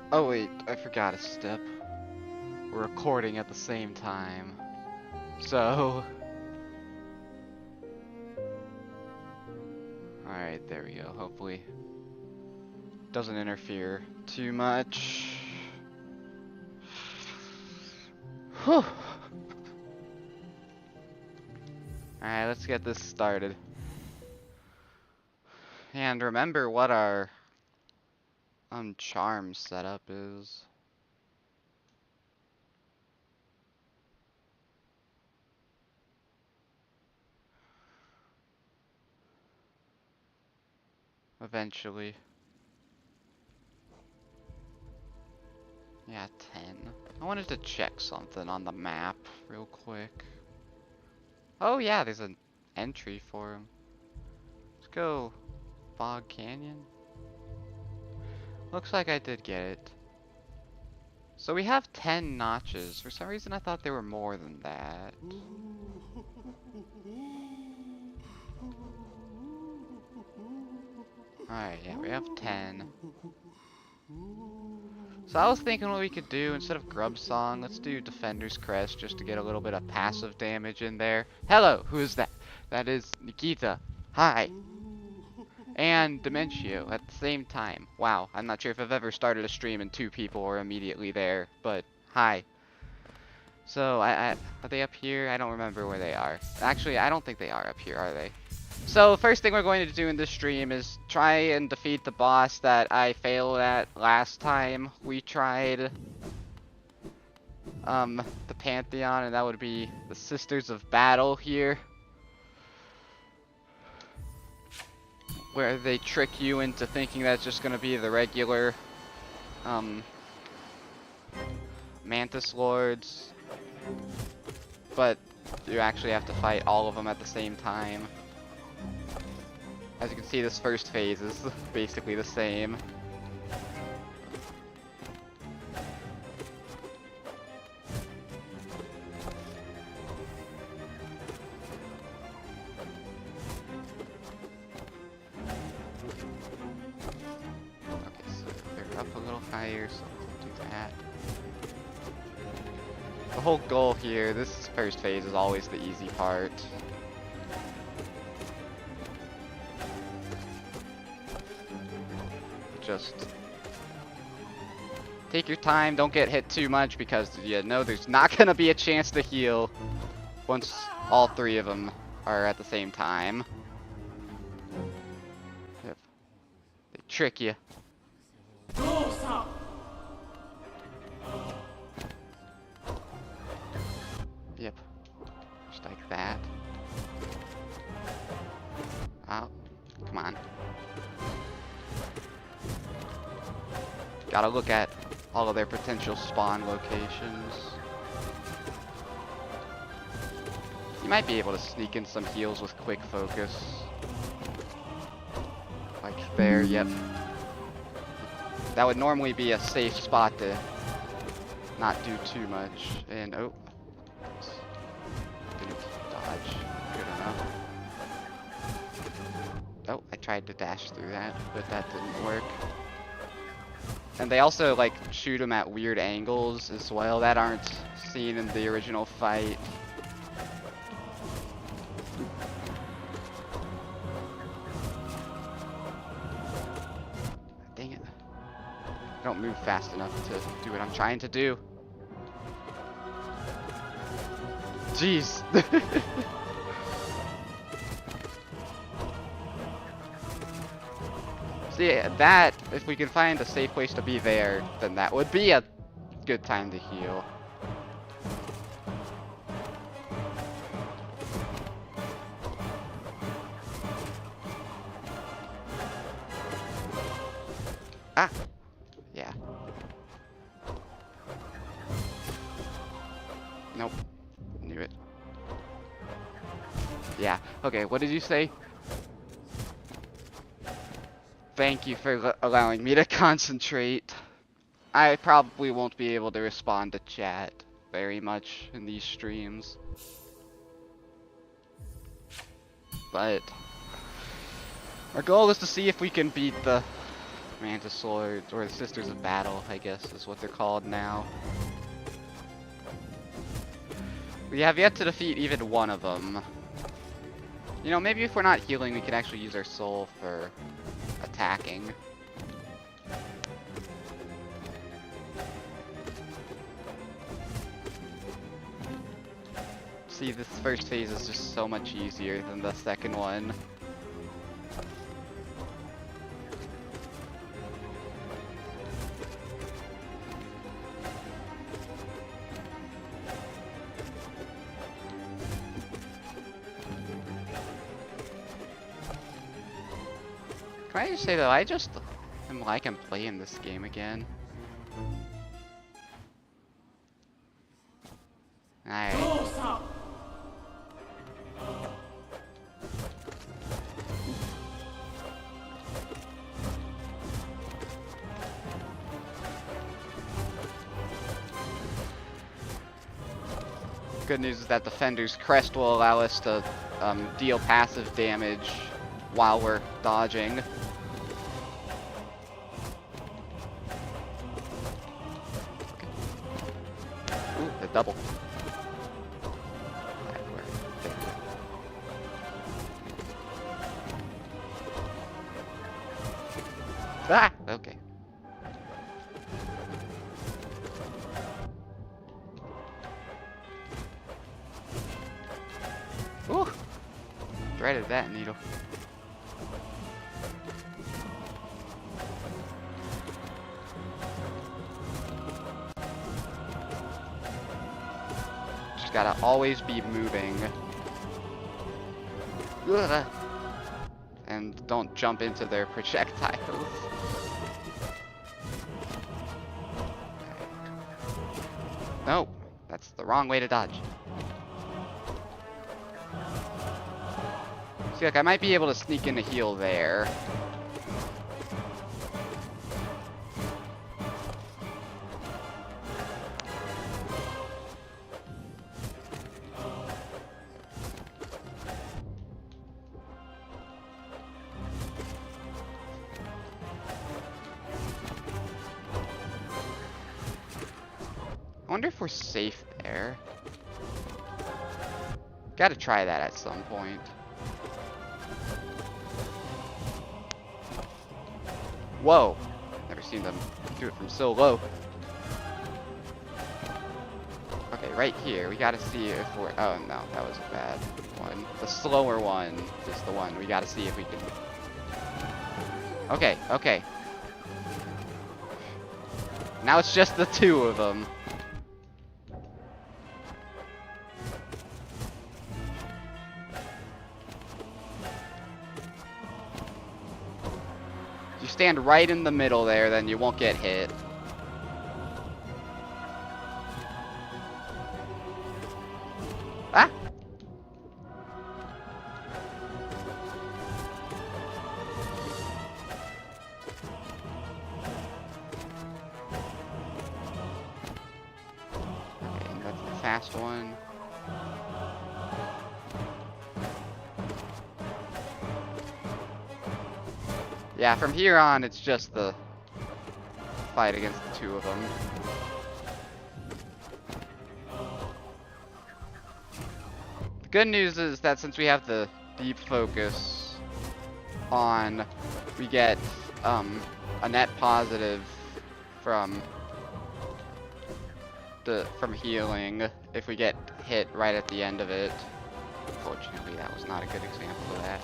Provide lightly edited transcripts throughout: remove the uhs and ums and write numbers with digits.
Oh wait, I forgot a step. We're recording at the same time. So... Alright, there we go. Hopefully doesn't interfere too much. Whew. Alright, let's get this started. And remember what our charm setup is. Eventually. Yeah, 10. I wanted to check something on the map real quick. Oh yeah, there's an entry for him. Let's go Bog Canyon. Looks like I did get it. So we have 10 notches. For some reason I thought there were more than that. Alright, yeah, we have 10. So I was thinking what we could do, instead of Grub Song, let's do Defender's Crest just to get a little bit of passive damage in there. Hello, who is that? That is Nikita. Hi. And Dementio at the same time. Wow, I'm not sure if I've ever started a stream and 2 people were immediately there, but hi. So, are they up here? I don't remember where they are. Actually, I don't think they are up here, are they? So, the first thing we're going to do in this stream is try and defeat the boss that I failed at last time we tried the Pantheon, and that would be the Sisters of Battle here. Where they trick you into thinking that's just going to be the regular Mantis Lords, but you actually have to fight all of them at the same time. As you can see, this first phase is basically the same. Higher, so let's do that. The whole goal here, this first phase is always the easy part. Just take your time, don't get hit too much because you know there's not gonna be a chance to heal once all 3 of them are at the same time. Yep. They trick you. Yep. Just like that. Oh, come on. Gotta look at all of their potential spawn locations. You might be able to sneak in some heals with quick focus. Like there, yep. That would normally be a safe spot to not do too much. And oh, didn't dodge good enough. Oh, I tried to dash through that, but that didn't work. And they also like shoot them at weird angles as well that aren't seen in the original fight. Dang it. I don't move fast enough to do what I'm trying to do. Jeez. See, that, if we can find a safe place to be there, then that would be a good time to heal. Ah! Yeah. Nope. Knew it. Yeah. Okay, what did you say? Thank you for allowing me to concentrate. I probably won't be able to respond to chat very much in these streams. But our goal is to see if we can beat the Mantis Swords, or the Sisters of Battle, I guess is what they're called now. We have yet to defeat even one of them. You know, maybe if we're not healing, we can actually use our soul for attacking. See, this first phase is just so much easier than the second one. Can I just say though, I just am liking playing this game again. Alright. Good news is that Defender's Crest will allow us to deal passive damage while we're dodging. Ooh, the double. Ah! Okay. Ooh! Dreaded that needle. Just gotta always be moving. Ugh. And don't jump into their projectiles. No, that's the wrong way to dodge. See, like, I might be able to sneak in a heal there. I wonder if we're safe there. Gotta try that at some point. Whoa! Never seen them do it from so low. Okay, right here, we gotta see if we're... Oh no, that was a bad one. The slower one is the one. We gotta see if we can... Okay, okay. Now it's just the two of them. You stand right in the middle there, then you won't get hit. Ah! Okay, that's the fast one. Yeah, from here on, it's just the fight against the two of them. The good news is that since we have the deep focus on, we get a net positive from healing if we get hit right at the end of it. Unfortunately, that was not a good example of that.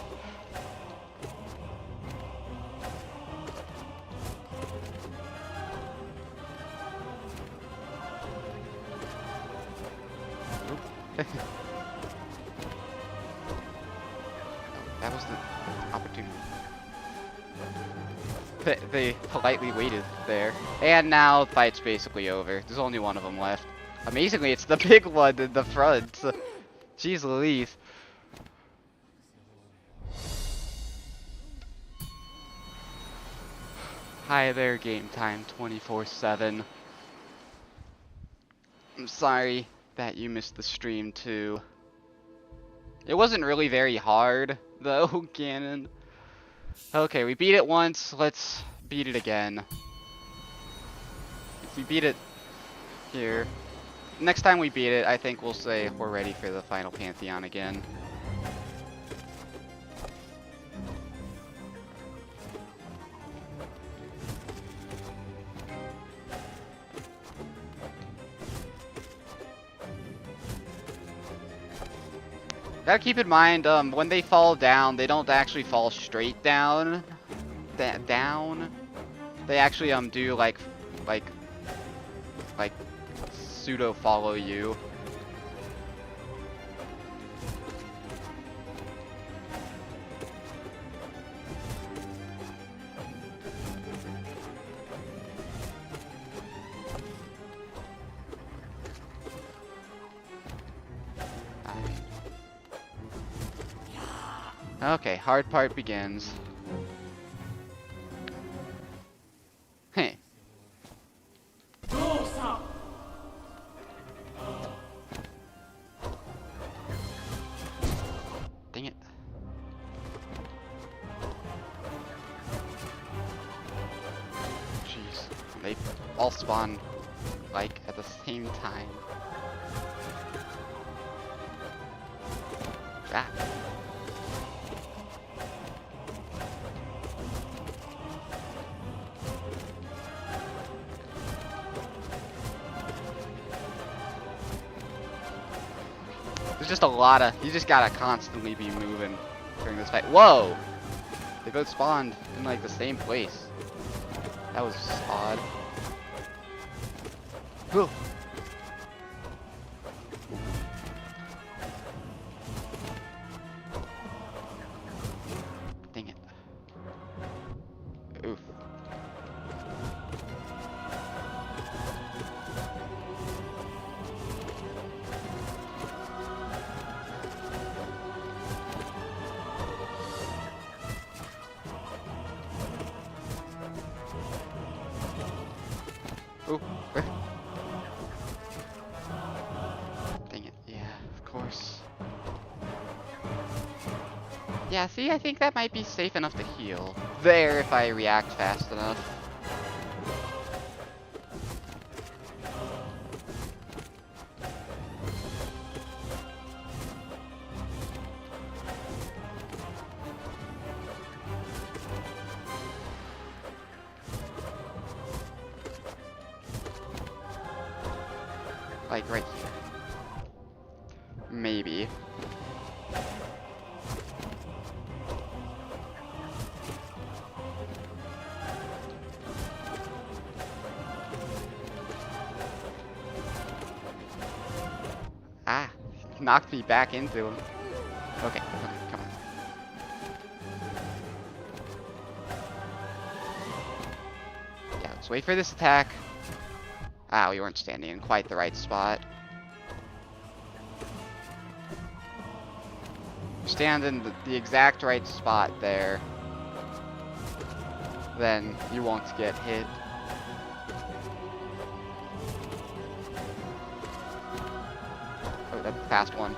That was the opportunity. They politely waited there. And now the fight's basically over. There's only one of them left. Amazingly, it's the big one in the front. Jeez Louise. Hi there, Game Time 24/7. I'm sorry that you missed the stream too. It wasn't really very hard though, Ganon. Okay, we beat it once. Let's beat it again. If we beat it here, next time we beat it, I think we'll say we're ready for the final Pantheon again. Gotta keep in mind, when they fall down, they don't actually fall straight down. They actually do like pseudo follow you. Okay, hard part begins. Hey. Dang it. Jeez. They all spawn, like, at the same time. Ah. There's just a lot of, you just gotta constantly be moving during this fight. Whoa! They both spawned in like the same place. That was odd. Whew. Dang it. Oof. Ooh. Dang it. Yeah, of course. Yeah, see, I think that might be safe enough to heal. There, if I react fast enough. Like right here. Maybe. Ah, knocked me back into him. Okay, come on. Yeah, let's wait for this attack. Ah, we weren't standing in quite the right spot. Stand in the exact right spot there. Then you won't get hit. Oh, that's a fast one.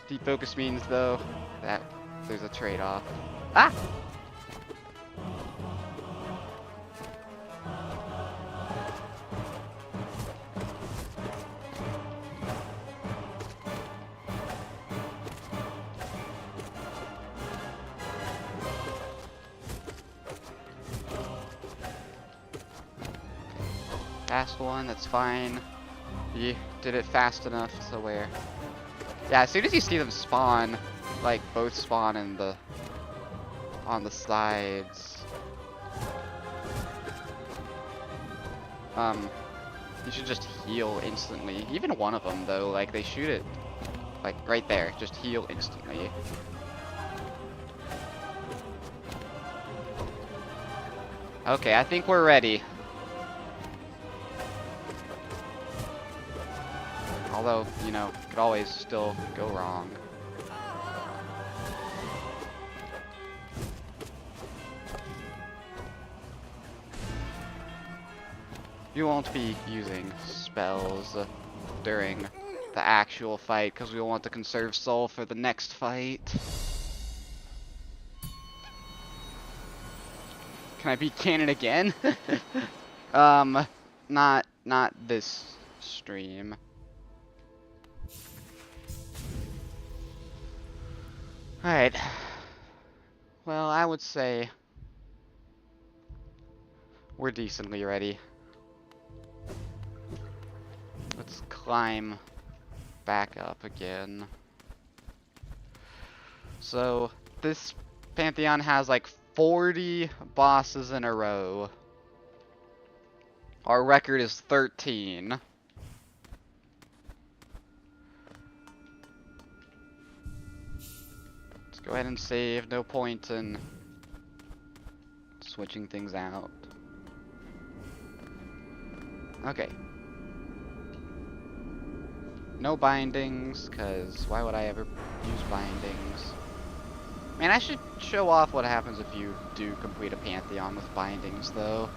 Deep focus means, though, that there's a trade-off. Ah! Fast one, that's fine. You did it fast enough to where... Yeah, as soon as you see them spawn, like, both spawn in the... on the sides. You should just heal instantly. Even one of them, though, like, they shoot it, like, right there. Just heal instantly. Okay, I think we're ready. Although, you know, could always still go wrong. You won't be using spells during the actual fight, because we want to conserve soul for the next fight. Can I beat Ganon again? Not this stream. Alright. Well, I would say we're decently ready. Let's climb back up again. So, this Pantheon has like 40 bosses in a row. Our record is 13. Let's go ahead and save. No point in switching things out. Okay. No bindings, because why would I ever use bindings? Man, I should show off what happens if you do complete a Pantheon with bindings, though.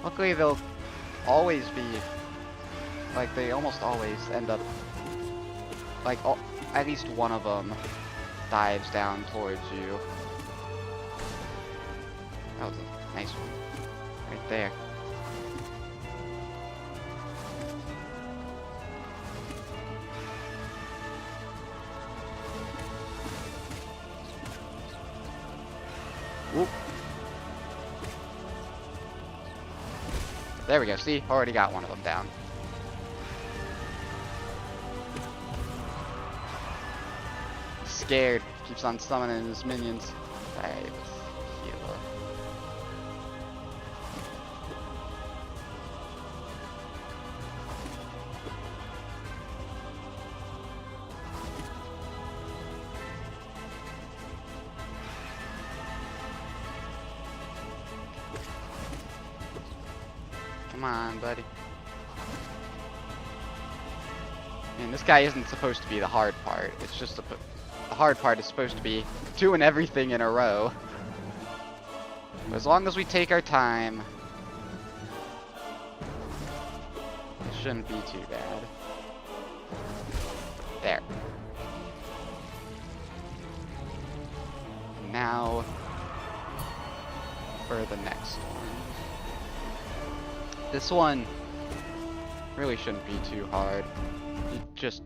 Luckily, they'll always be, like, they almost always end up, like, at least one of them dives down towards you. That was a nice one. Right there. Whoop. There we go, see? Already got one of them down. Scared. Keeps on summoning his minions. Alright, heal up. Come on, buddy. And this guy isn't supposed to be the hard part. It's just the hard part is supposed to be doing everything in a row. But as long as we take our time, it shouldn't be too bad. There. Now for the next one. This one really shouldn't be too hard. You just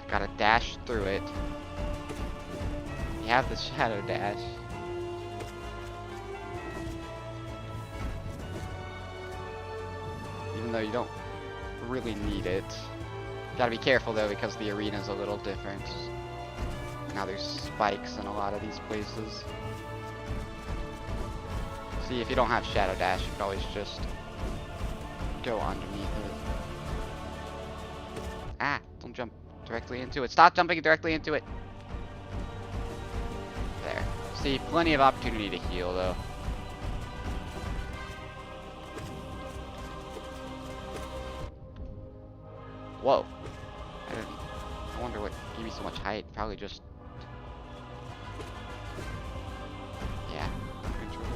gotta dash through it. You have the shadow dash. Even though you don't really need it. Gotta be careful though because the arena's a little different. Now there's spikes in a lot of these places. See, if you don't have shadow dash, you can always just go underneath it. Ah, don't jump directly into it. Stop jumping directly into it. There. See, plenty of opportunity to heal, though. Whoa. I wonder what gave me so much height. Probably just... yeah. Control.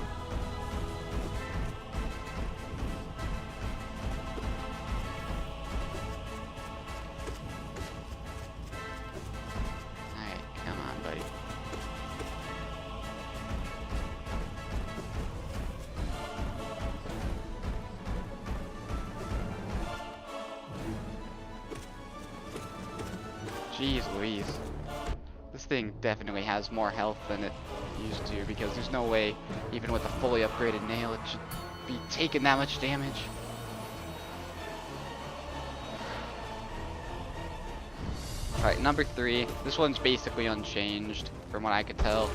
Jeez Louise. This thing definitely has more health than it used to, because there's no way, even with a fully upgraded nail, it should be taking that much damage. Alright, number 3. This one's basically unchanged, from what I could tell.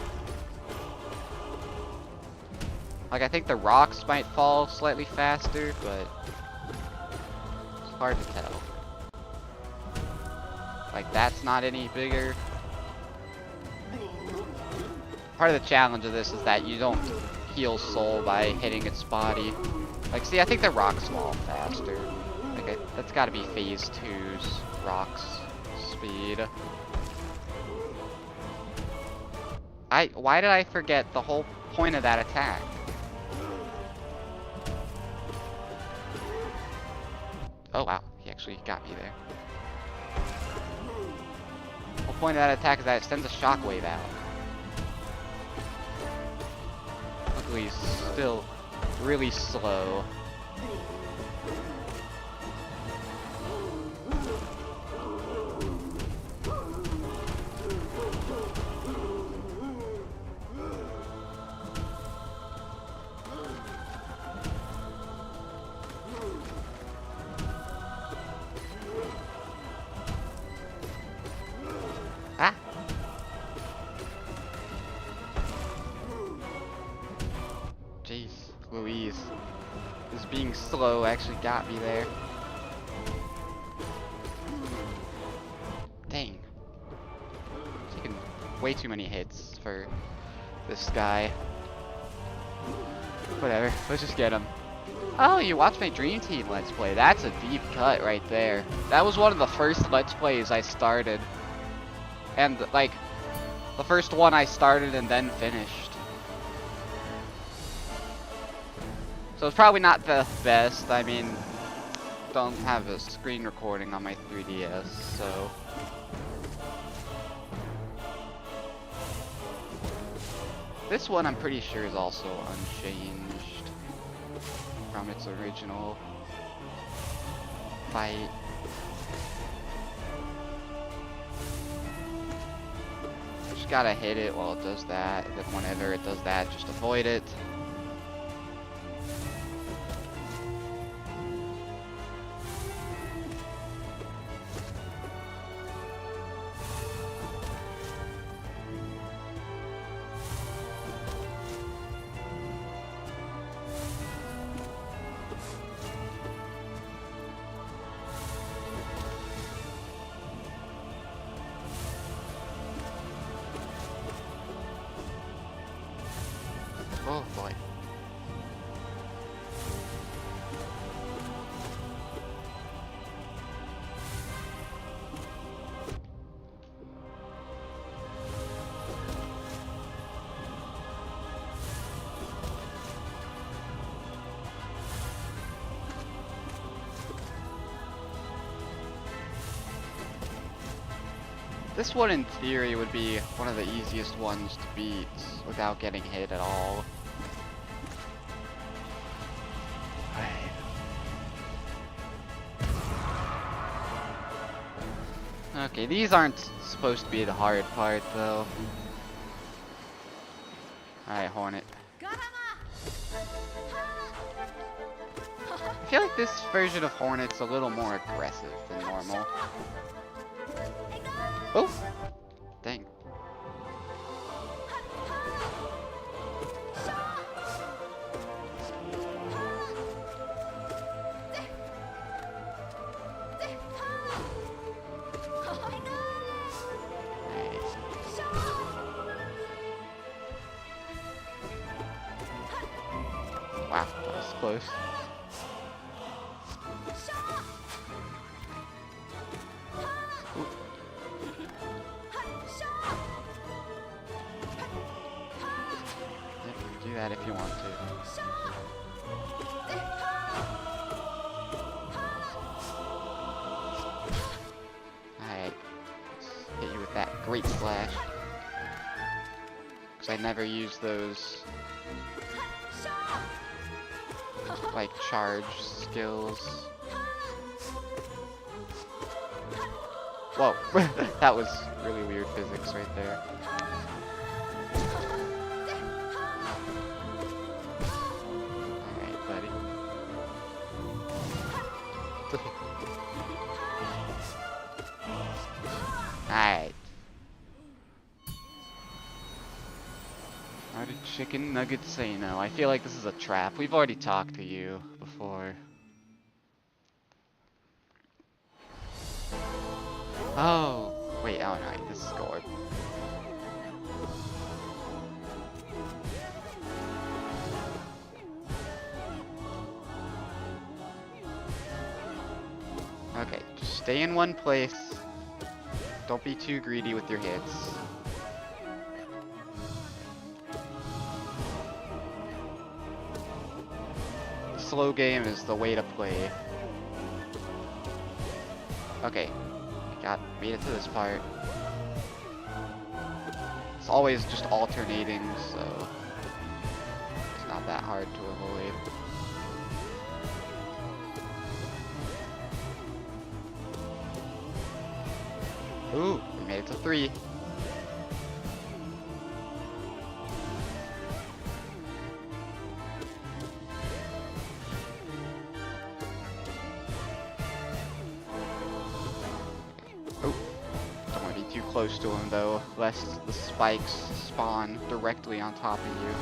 Like, I think the rocks might fall slightly faster, but it's hard to tell. Like, that's not any bigger. part of the challenge of this is that you don't heal soul by hitting its body. Like, see, I think the rocks fall faster. Like, that's gotta be phase 2's rocks speed. Why did I forget the whole point of that attack? Oh wow, he actually got me there. The whole point of that attack is that it sends a shockwave out. Luckily, he's still really slow. Ah! Jeez, Louise. This being slow actually got me there. Dang. Taking way too many hits for this guy. Whatever, let's just get him. Oh, you watched my Dream Team Let's Play. That's a deep cut right there. That was one of the first Let's Plays I started. And, like, the first one I started and then finished. So it's probably not the best. I mean, don't have a screen recording on my 3DS, so. This one I'm pretty sure is also unchanged from its original fight. Just gotta hit it while it does that, and then whenever it does that, just avoid it. Oh boy. This one in theory would be one of the easiest ones to beat without getting hit at all. Okay, these aren't supposed to be the hard part though. Alright, Hornet. I feel like this version of Hornet's a little more aggressive than normal. Oh! Dang. Wow, that was close. Ooh. Yep, do that if you want to. Alright, let's hit you with that great slash. Because I never use those like charge skills. Whoa, that was really weird physics right there. Alright, buddy. Alright. How did Chicken Nuggets say no? I feel like this is a trap. We've already talked to you before. Oh, wait, oh no, this is Gorb. Stay in one place. Don't be too greedy with your hits. Slow game is the way to play. Okay, made it to this part. It's always just alternating, so it's not that hard to avoid. Ooh, we made it to 3. Close to him though, lest the spikes spawn directly on top of you.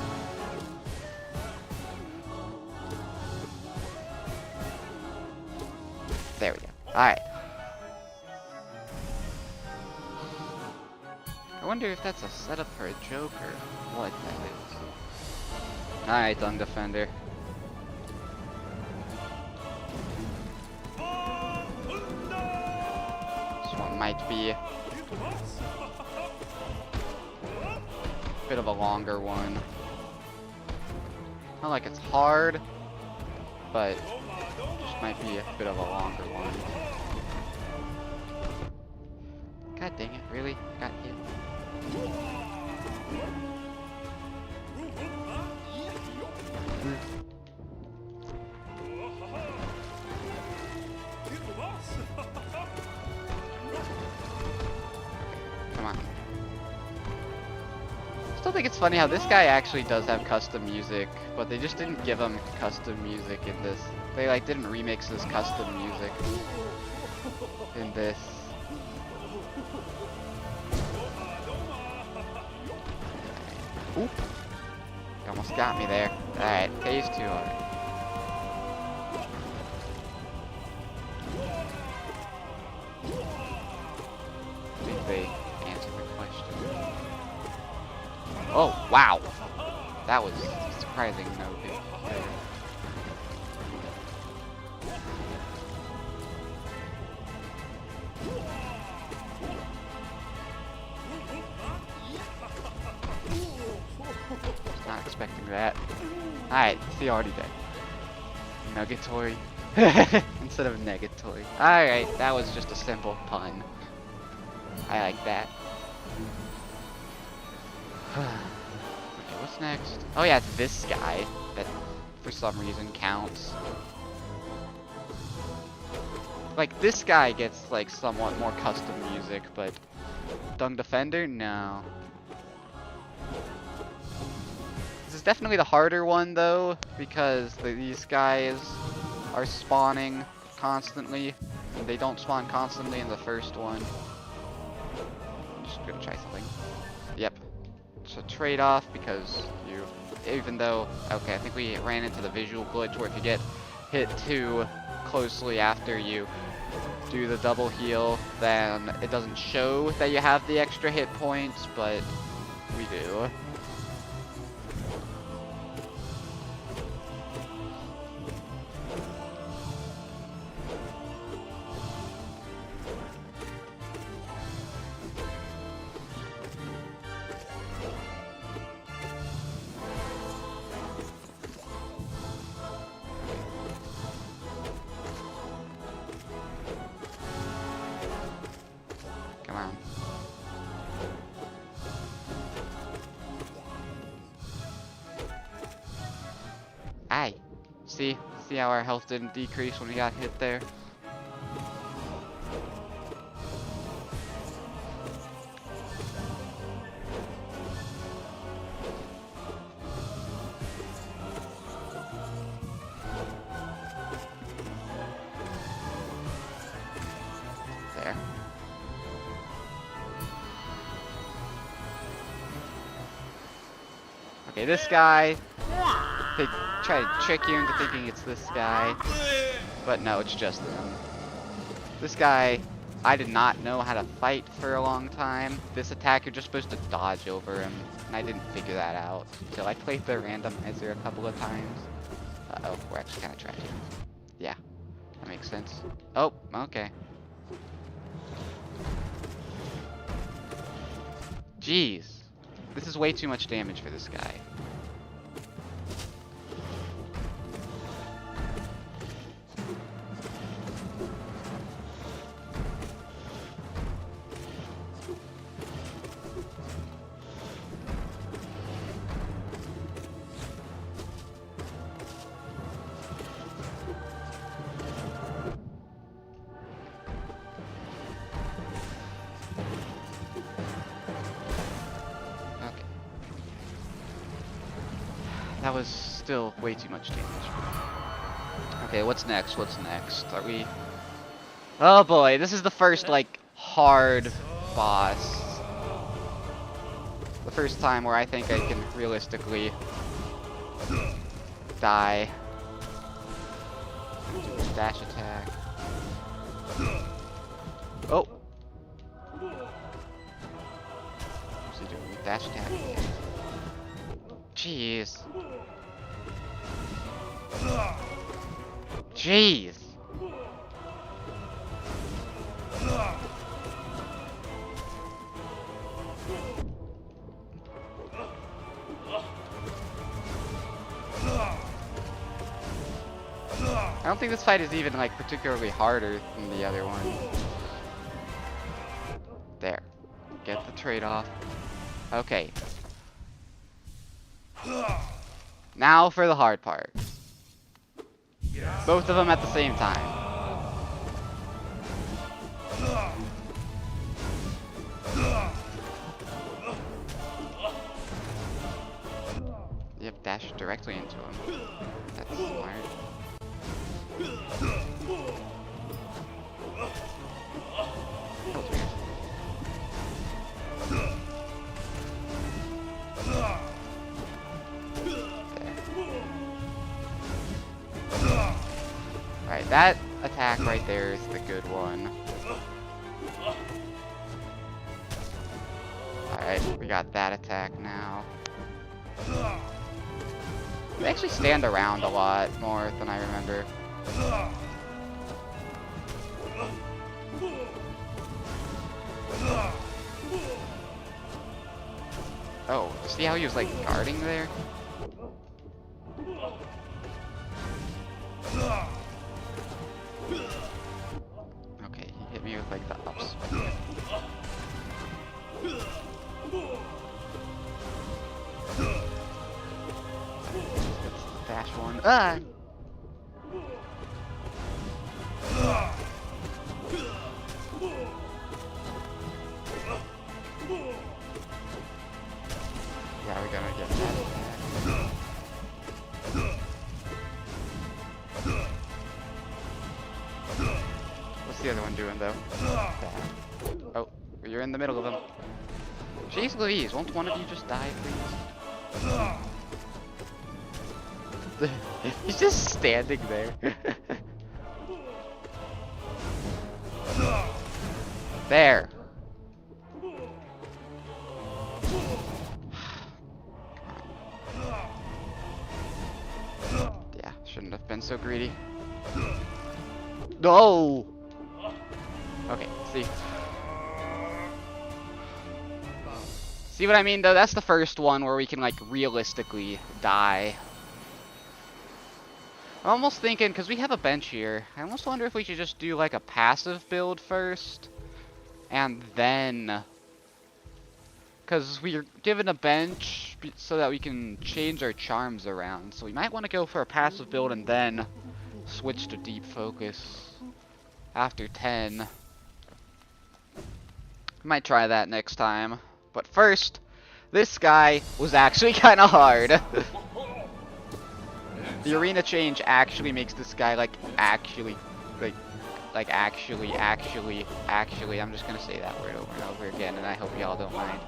There we go. Alright. I wonder if that's a setup for a joke or what that is. Alright, Dung Defender. This one might be bit of a longer one. Not like it's hard, but just might be a bit of a longer one. God dang it, really? Got hit. Come on. Still think it's funny how this guy actually does have custom music, but they just didn't give him custom music in this. They like didn't remix his custom music in this. Oop. You almost got me there. Alright, phase 2 already. I think they answered the question. Oh, wow. That was surprising no big player. Was not expecting that. Alright, see, already dead. Nugatory. Instead of negatory. Alright, that was just a simple pun. I like that. Okay, what's next? Oh yeah, it's this guy that for some reason counts. Like, this guy gets like somewhat more custom music, but Dung Defender? No. This is definitely the harder one though, because these guys are spawning constantly, and they don't spawn constantly in the first one. I'm just gonna try something. Yep. It's a trade-off because even though, okay, I think we ran into the visual glitch where if you get hit too closely after you do the double heal, then it doesn't show that you have the extra hit points, but we do. Come on. Aye. See how our health didn't decrease when we got hit there? There. Okay, this guy, they try to trick you into thinking it's this guy, but no, it's just them. This guy, I did not know how to fight for a long time. This attack, you're just supposed to dodge over him, and I didn't figure that out until I played the randomizer a couple of times. Uh-oh, we're actually kind of trapped here. Yeah, that makes sense. Oh, okay. Jeez. This is way too much damage for this guy. That was still way too much damage. Okay, what's next? What's next? Are we... Oh boy, this is the first, like, hard boss. The first time where I think I can realistically die. Dash attack. Oh! What's he doing? Dash attack. Jeez. Jeez. I don't think this fight is even like particularly harder than the other one. There. Get the trade-off. Okay. Now for the hard part. Both of them at the same time. Yep, dash directly into him. That's smart. That was weird. Alright, that attack right there is the good one. Alright, we got that attack now. They actually stand around a lot more than I remember. Oh, see how he was like guarding there? Okay, he hit me with like the ups. Dash one. Ah! Yeah, we're gonna get that attack. What's the other one doing though? That. Oh, you're in the middle of them. Jeez Louise, won't one of you just die, please? He's just standing there. There. Yeah, shouldn't have been so greedy. No. Okay, see. See what I mean though? That's the first one where we can like realistically die. I'm almost thinking, because we have a bench here, I almost wonder if we should just do like a passive build first. And then... Because we're given a bench so that we can change our charms around. So we might want to go for a passive build and then switch to deep focus after 10. We might try that next time. But first, this guy was actually kind of hard. The arena change actually makes this guy like actually, I'm just gonna say that word over and over again, and I hope y'all don't mind.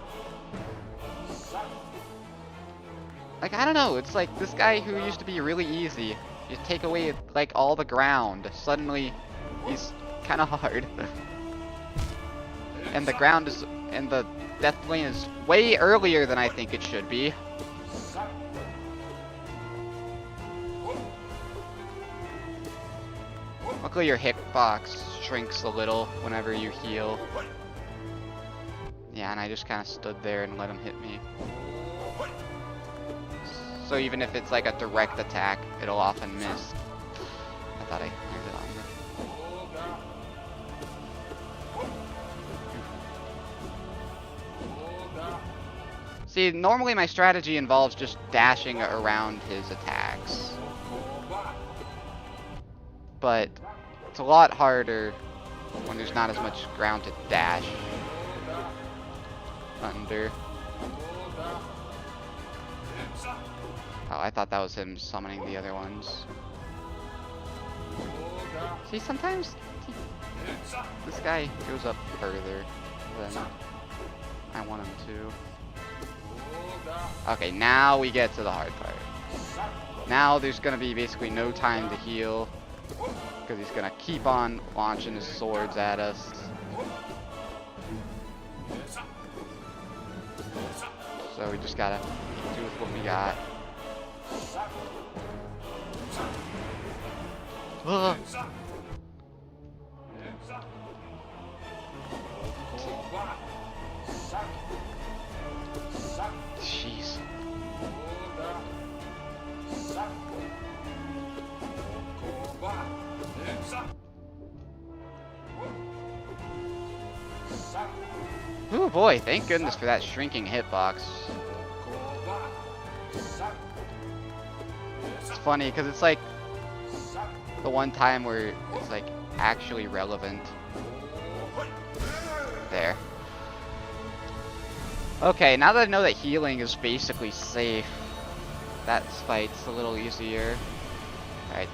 Like, I don't know, it's like this guy who used to be really easy, you take away like all the ground, suddenly he's kind of hard. And the ground is, and the death lane is way earlier than I think it should be. Luckily your hitbox shrinks a little whenever you heal. Yeah, Yeah, and I just kind of stood there and let him hit me. So even if it's like a direct attack, it'll often miss. I thought I landed on him. See, normally my strategy involves just dashing around his attacks. But it's a lot harder when there's not as much ground to dash under. Oh, I thought that was him summoning the other ones. See, sometimes this guy goes up further than I want him to. Okay, now we get to the hard part. Now there's gonna be basically no time to heal, because he's gonna keep on launching his swords at us. So we just gotta do with what we got. Ugh. Jeez. Oh boy, thank goodness for that shrinking hitbox. It's funny because it's like the one time where it's like actually relevant. There. Okay, now that I know that healing is basically safe, that fight's a little easier. Alright.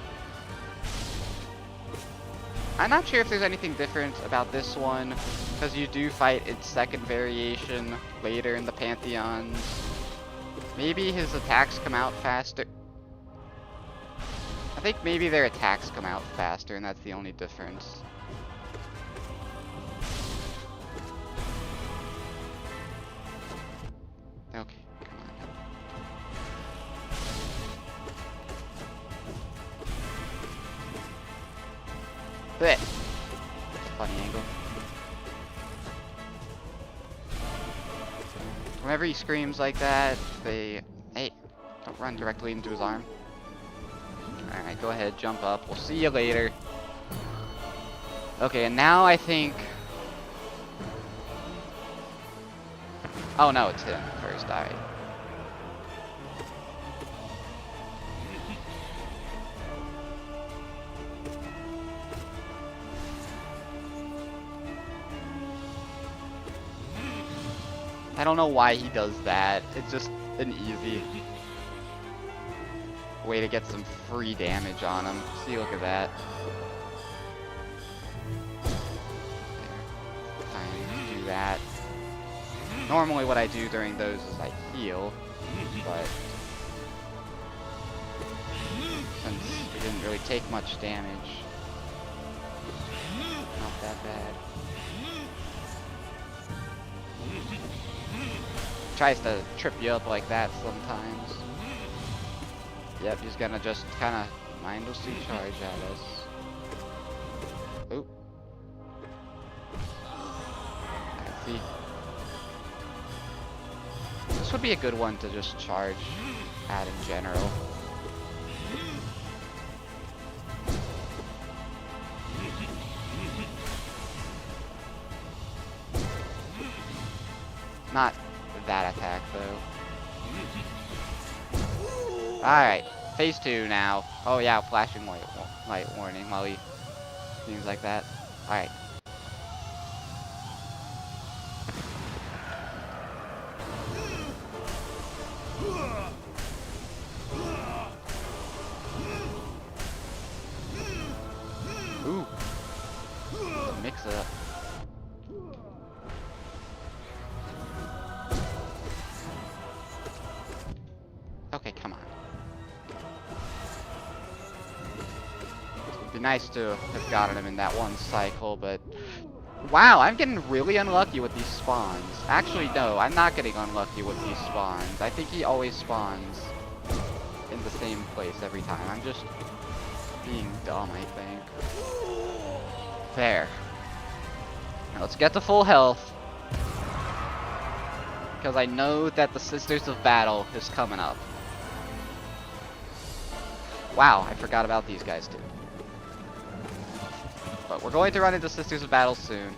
I'm not sure if there's anything different about this one, because you do fight its second variation later in the Pantheons. Maybe his attacks come out faster. I think maybe their attacks come out faster, and that's the only difference. Okay, come on. Blech. Funny angle. Whenever he screams like that, hey, don't run directly into his arm. Alright, go ahead, jump up. We'll see you later. Okay, and now I think... Oh no, it's him first, alright. I don't know why he does that. It's just an easy way to get some free damage on him. See, look at that. There. Time to do that. Normally what I do during those is I heal, but since we didn't really take much damage, not that bad. Tries to trip you up like that sometimes. Yep, he's gonna just kind of mindlessly charge at us. Oop. I see. This would be a good one to just charge at in general. Not that attack though. Alright, phase 2 now. Oh yeah, flashing light warning while he seems like that. Alright. Ooh. Mix it up. Okay, come on. It'd be nice to have gotten him in that one cycle, but... Wow, I'm getting really unlucky with these spawns. Actually, no, I'm not getting unlucky with these spawns. I think he always spawns in the same place every time. I'm just being dumb, I think. There. Now let's get to full health. because I know that the Sisters of Battle is coming up. Wow, I forgot about these guys too. But we're going to run into Sisters of Battle soon.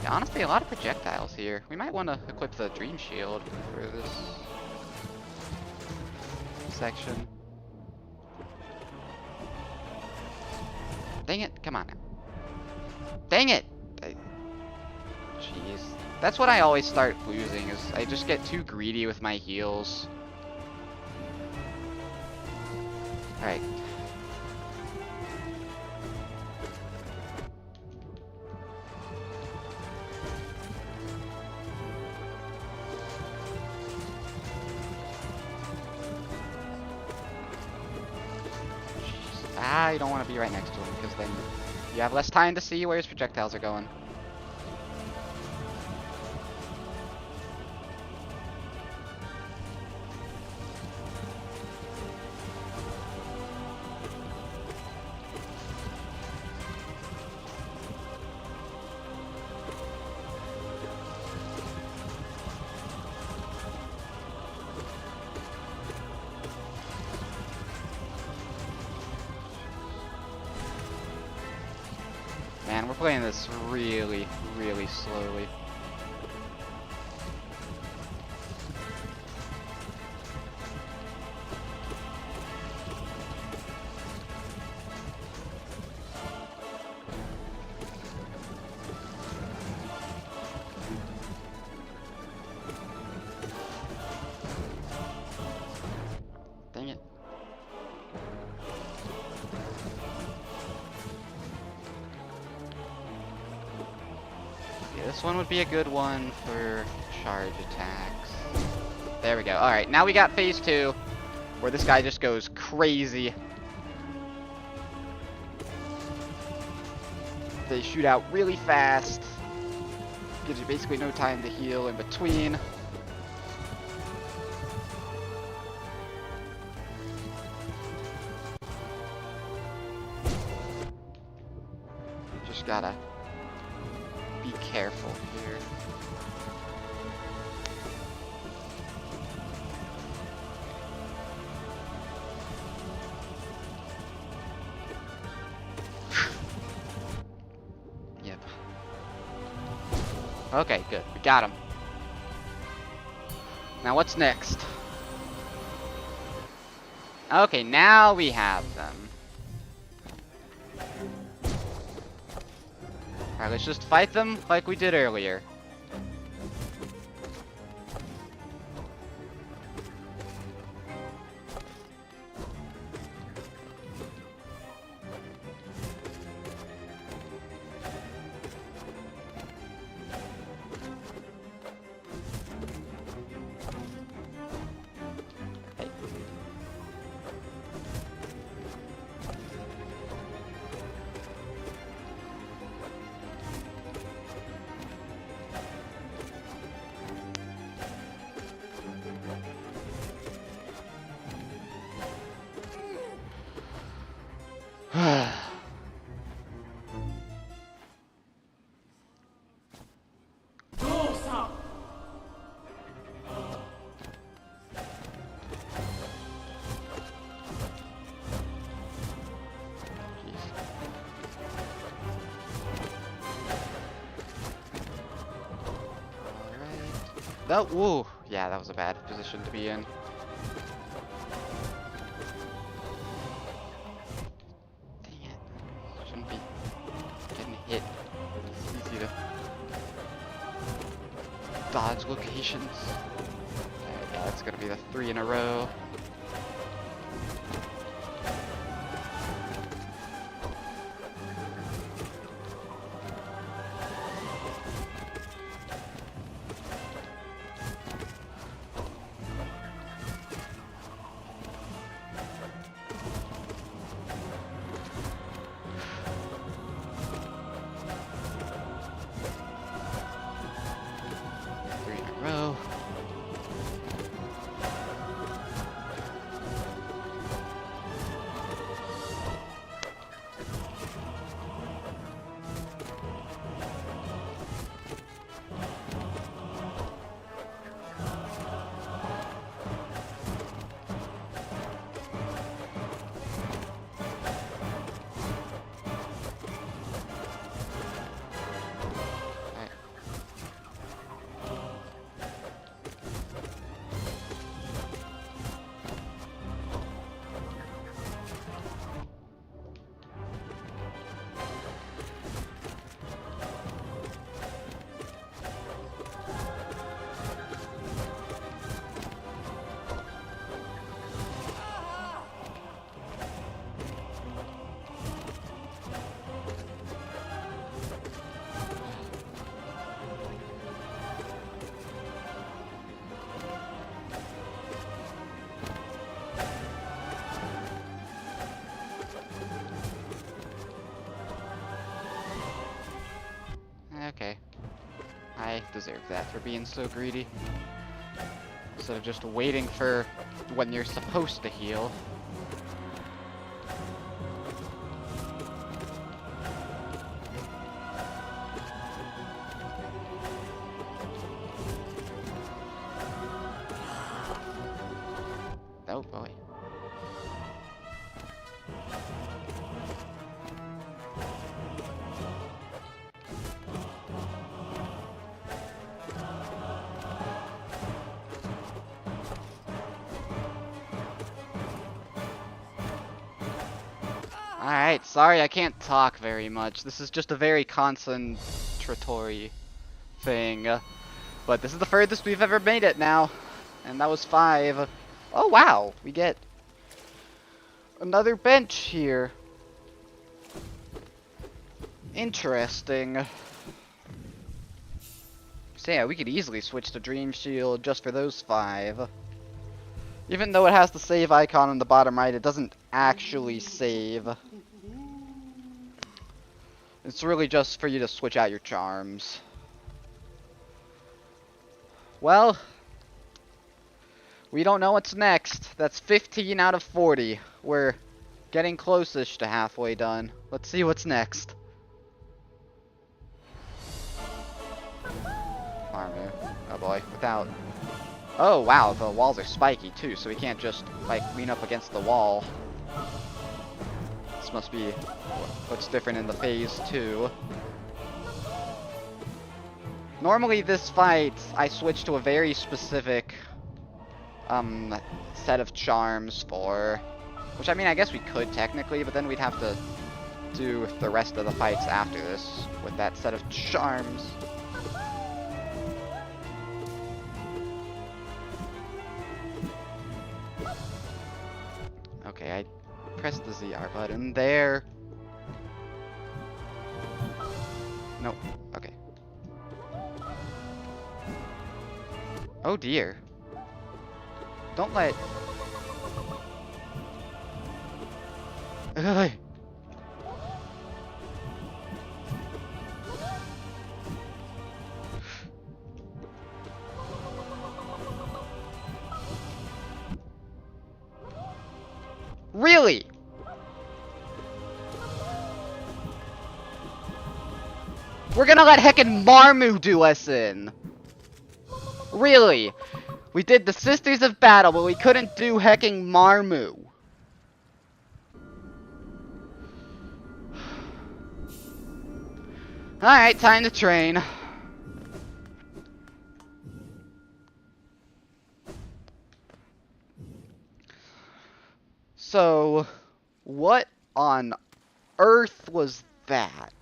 Yeah, honestly, a lot of projectiles here. We might want to equip the Dream Shield for this section. Dang it, come on now. Dang it! Jeez. That's what I always start losing, is I just get too greedy with my heals. Alright. I don't want to be right next to him, because then you have less time to see where his projectiles are going. Man, we're playing this really, really slowly. Dang it. This one would be a good one for charge attacks. There we go. Alright, now we got phase 2, where this guy just goes crazy. They shoot out really fast. Gives you basically no time to heal in between. Just gotta be careful here. Yep. Okay, good. We got him. Now what's next? Okay, now we have them. Alright, let's just fight them like we did earlier. That, whoa, yeah, that was a bad position to be in. Dang it, shouldn't be getting hit. It's easy to dodge locations. Yeah, that's gonna be the 3 in a row. I deserve that for being so greedy. Instead of just waiting for when you're supposed to heal. Oh boy. Alright, sorry I can't talk very much. This is just a very concentratory thing. But this is the furthest we've ever made it now. And that was 5. Oh wow, we get another bench here. Interesting. So yeah, we could easily switch to Dream Shield just for those 5. Even though it has the save icon on the bottom right, it doesn't actually save. It's really just for you to switch out your charms. Well, we don't know what's next. That's 15 out of 40. We're getting close-ish to halfway done. Let's see what's next. Armor. Oh boy, without... Oh wow, the walls are spiky too, so we can't just, like, lean up against the wall. This must be what's different in the phase 2. Normally this fight, I switch to a very specific set of charms for... Which, I mean, I guess we could technically, but then we'd have to do the rest of the fights after this with that set of charms. Okay, I pressed the ZR button there. Nope. Okay. Oh dear. Don't let... Ugh. Really? We're gonna let heckin' Marmu do us in. Really? We did the Sisters of Battle, but we couldn't do heckin' Marmu. Alright, time to train. So, what on earth was that?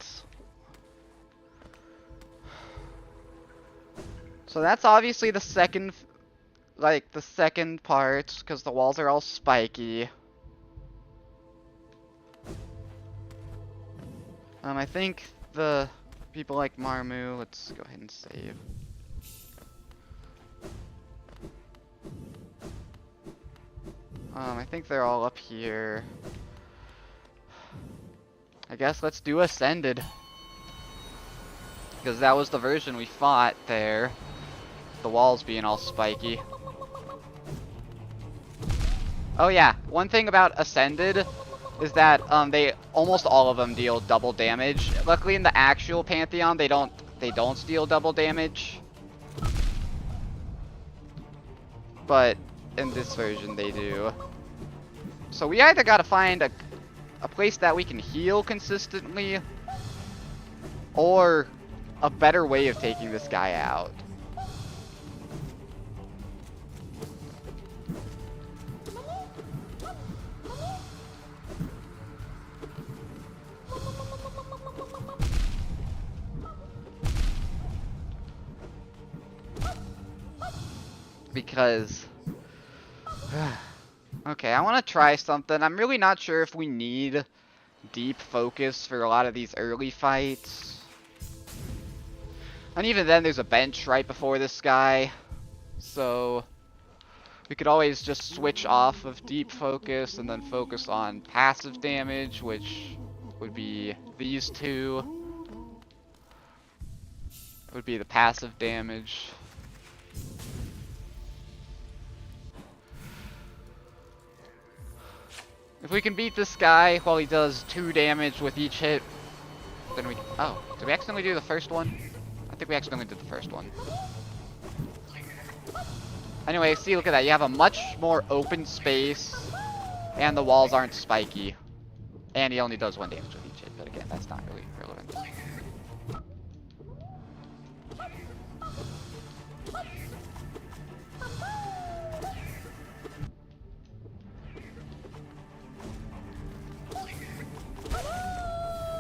So that's obviously the second, like, the second part, because the walls are all spiky. I think the people like Marmu, let's go ahead and save. I think they're all up here. I guess let's do Ascended. Because that was the version we fought there. The walls being all spiky. Oh yeah, one thing about Ascended is that they almost all of them deal double damage. Luckily in the actual Pantheon they don't deal double damage. But in this version they do. So we either gotta find a place that we can heal consistently, or a better way of taking this guy out. Because... okay, I want to try something. I'm really not sure if we need deep focus for a lot of these early fights. And even then, there's a bench right before this guy. So, we could always just switch off of deep focus and then focus on passive damage, which would be these two. would be the passive damage. If we can beat this guy while he does 2 damage with each hit, then we... Oh, did we accidentally do the first one? I think we accidentally did the first one. Anyway, see, look at that. You have a much more open space, and the walls aren't spiky. And he only does 1 damage with each hit, but again, that's not really relevant.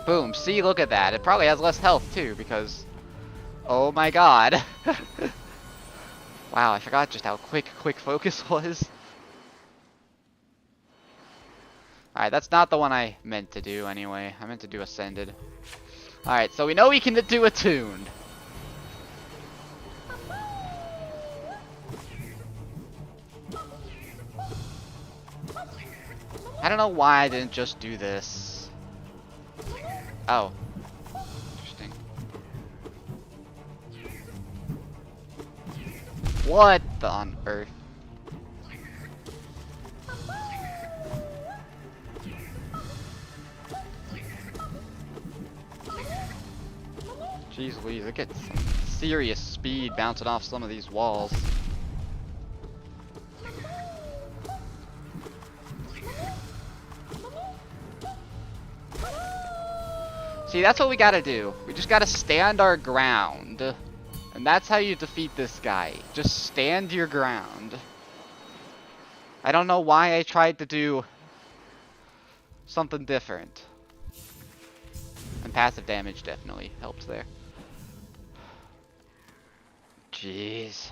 Boom, see, look at that. It probably has less health, too, because... Oh my god. Wow, I forgot just how quick focus was. Alright, that's not the one I meant to do, anyway. I meant to do Ascended. Alright, so we know we can do Attuned. I don't know why I didn't just do this. Oh. Interesting. What on earth? Jeez Louise, look at some serious speed bouncing off some of these walls. See, that's what we gotta do. We just gotta stand our ground. And that's how you defeat this guy. Just stand your ground. I don't know why I tried to do something different. And passive damage definitely helps there. Jeez.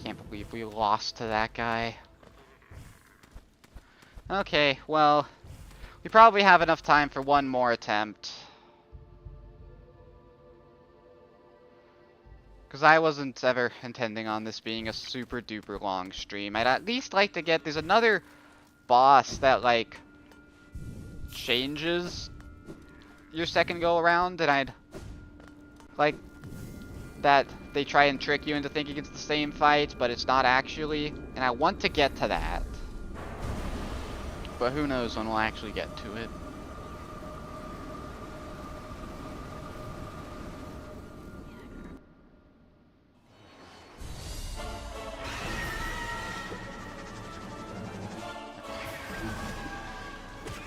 Can't believe we lost to that guy. Okay, well, we probably have enough time for one more attempt. Because I wasn't ever intending on this being a super duper long stream. I'd at least like to get... There's another boss that, like, changes your second go around, and I'd like that they try and trick you into thinking it's the same fight, but it's not actually. And I want to get to that. But who knows when we'll actually get to it.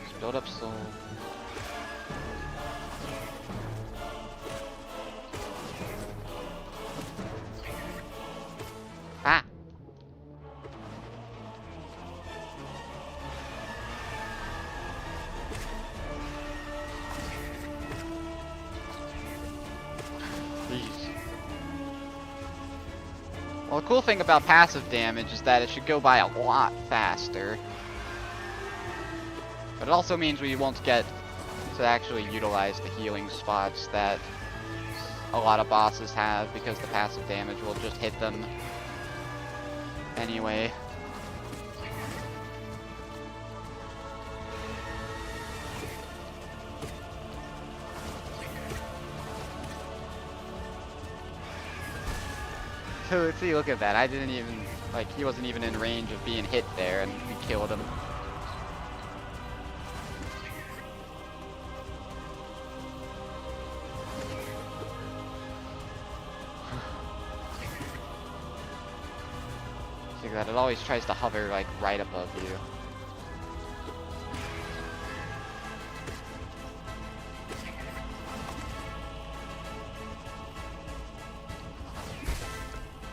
Let's build up soul. Ah! Well, the cool thing about passive damage is that it should go by a lot faster. But it also means we won't get to actually utilize the healing spots that a lot of bosses have, because the passive damage will just hit them anyway. So see, look at that. I didn't even, like, he wasn't even in range of being hit there, and we killed him. See that it always tries to hover, like, right above you.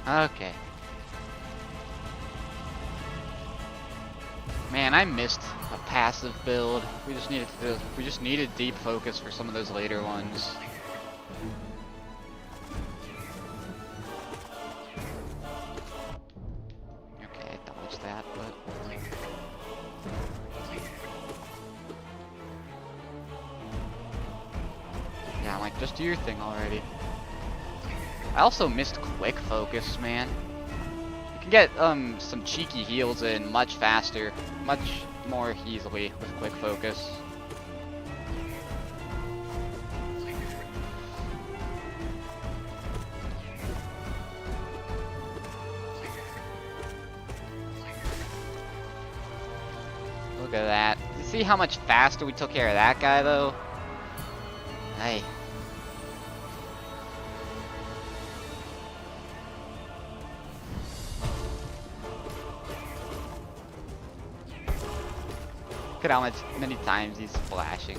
Okay. Man, I missed a passive build. We just needed deep focus for some of those later ones. Okay, I dodged that, but yeah, I'm like, just do your thing already. I also missed quick focus, man. You can get some cheeky heals in much faster, much more easily with quick focus. Look at that. You see how much faster we took care of that guy, though? Hey. Look at how many times he's flashing.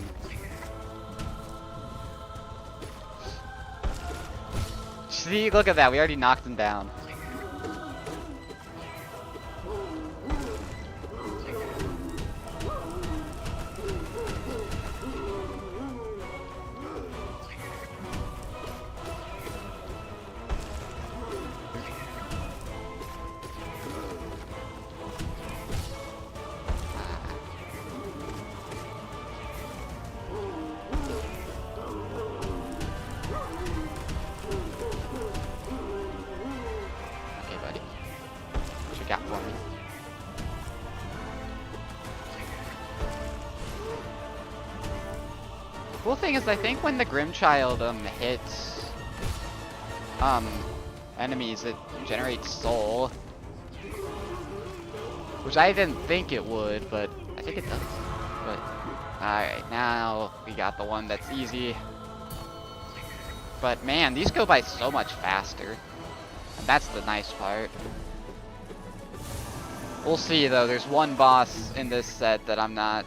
See, look at that. We already knocked him down. Cool thing is, I think when the Grimchild hits enemies, it generates soul, which I didn't think it would, but I think it does. But alright, now we got the one that's easy. But man, these go by so much faster, and that's the nice part. We'll see though. There's one boss in this set that I'm not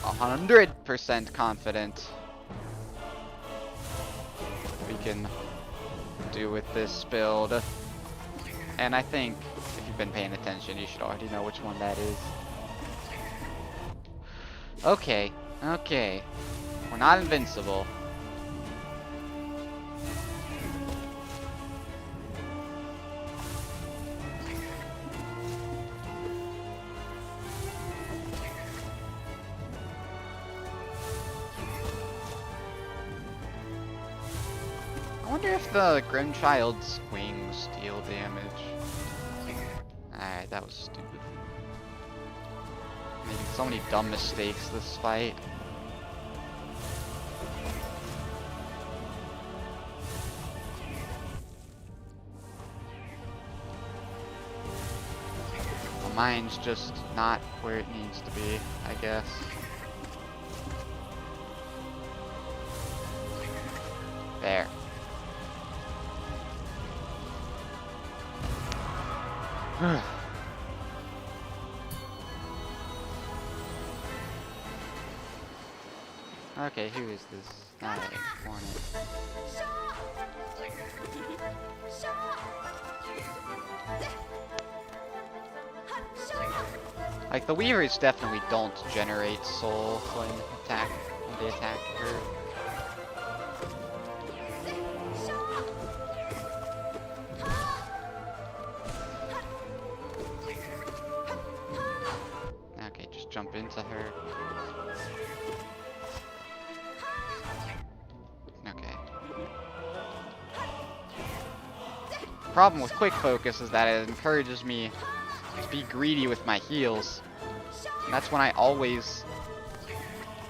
100% confident we can do with this build. And I think if you've been paying attention, you should already know which one that is. Okay, okay. We're not invincible. I wonder if the Grimchild's wings deal damage. Alright, that was stupid. Making so many dumb mistakes this fight. My mind's just not where it needs to be, I guess. There. Okay, who is this? Alright, Hornet. Like, the Weavers definitely don't generate soul when they attack her. Okay, just jump into her. Okay. Problem with quick focus is that it encourages me to be greedy with my heals. And that's when I always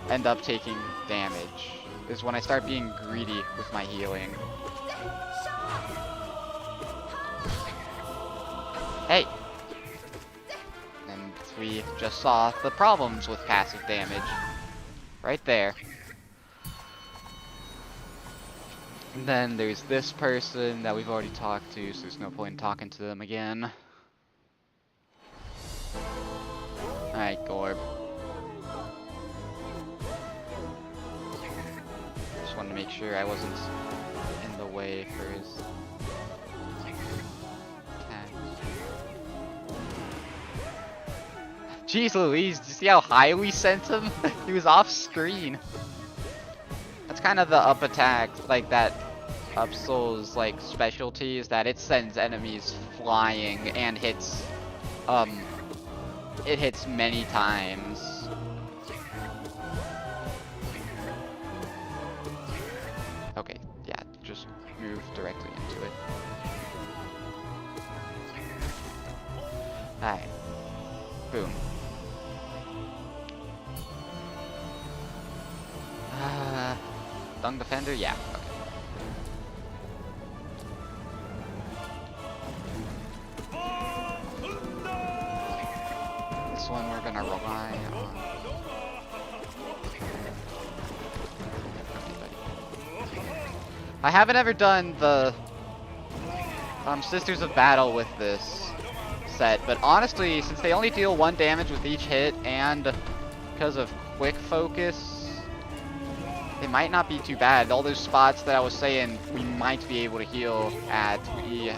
end up taking damage, is when I start being greedy with my healing. Hey! And we just saw the problems with passive damage. Right there. And then there's this person that we've already talked to, so there's no point in talking to them again. Alright, Gorb. Just wanted to make sure I wasn't in the way for his attacks. Jeez Louise, did you see how high we sent him? He was off screen. That's kind of the up attack, like that up soul's like specialty, is that it sends enemies flying and hits it hits many times. Okay, yeah, just move directly into it. Alright. Boom. Dung Defender? Yeah. Okay. This one we're gonna rely on. I haven't ever done the Sisters of Battle with this set, but honestly, since they only deal 1 damage with each hit, and because of quick focus, it might not be too bad. All those spots that I was saying we might be able to heal at, we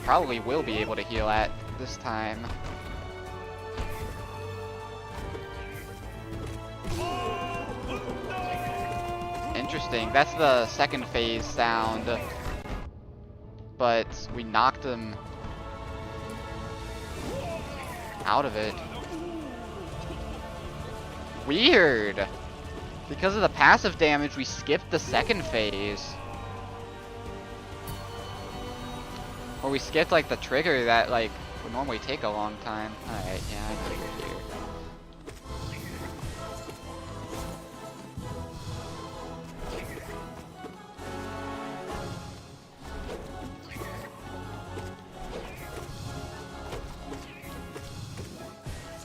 probably will be able to heal at this time. Interesting. That's the second phase sound. But we knocked him out of it. Weird. Because of the passive damage, we skipped the second phase. Or we skipped like the trigger that like would normally take a long time. Alright, yeah, I figured here.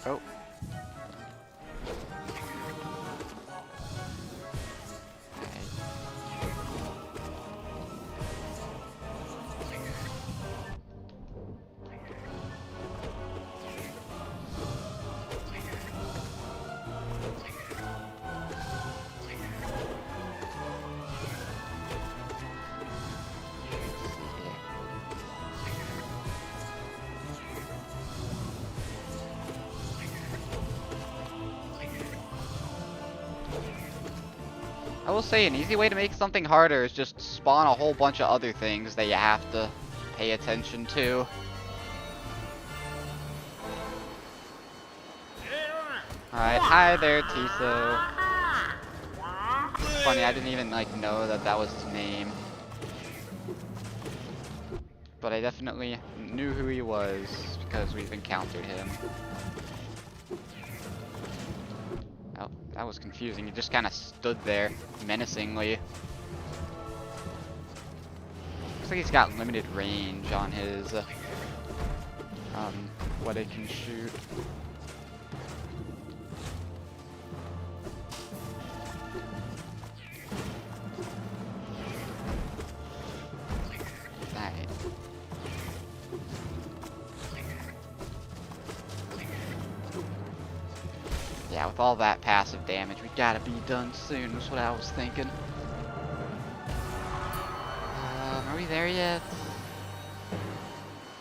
Oh. I will say an easy way to make something harder is just spawn a whole bunch of other things that you have to pay attention to. Alright, hi there, Tiso. It's funny, I didn't even like know that that was his name. But I definitely knew who he was because we've encountered him. Oh, that was confusing. He just kind of stood there menacingly. Looks like he's got limited range on his what it can shoot. Yeah, with all that passive damage, we gotta be done soon, was what I was thinking. Are we there yet?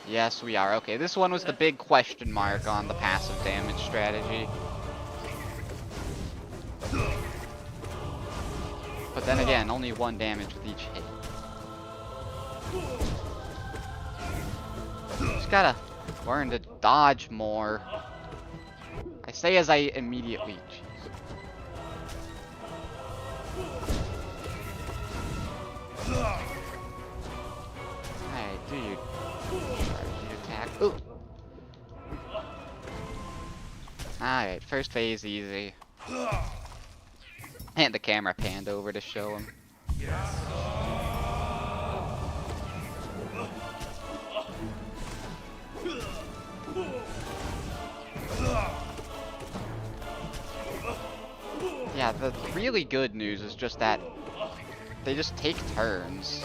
Yes, we are. Okay, this one was the big question mark on the passive damage strategy. But then again, only 1 damage with each hit. Just gotta learn to dodge more. I say as I immediately. Hey, dude. Attack. Ooh. Alright, first phase easy. And the camera panned over to show him. Yeah, the really good news is just that they just take turns.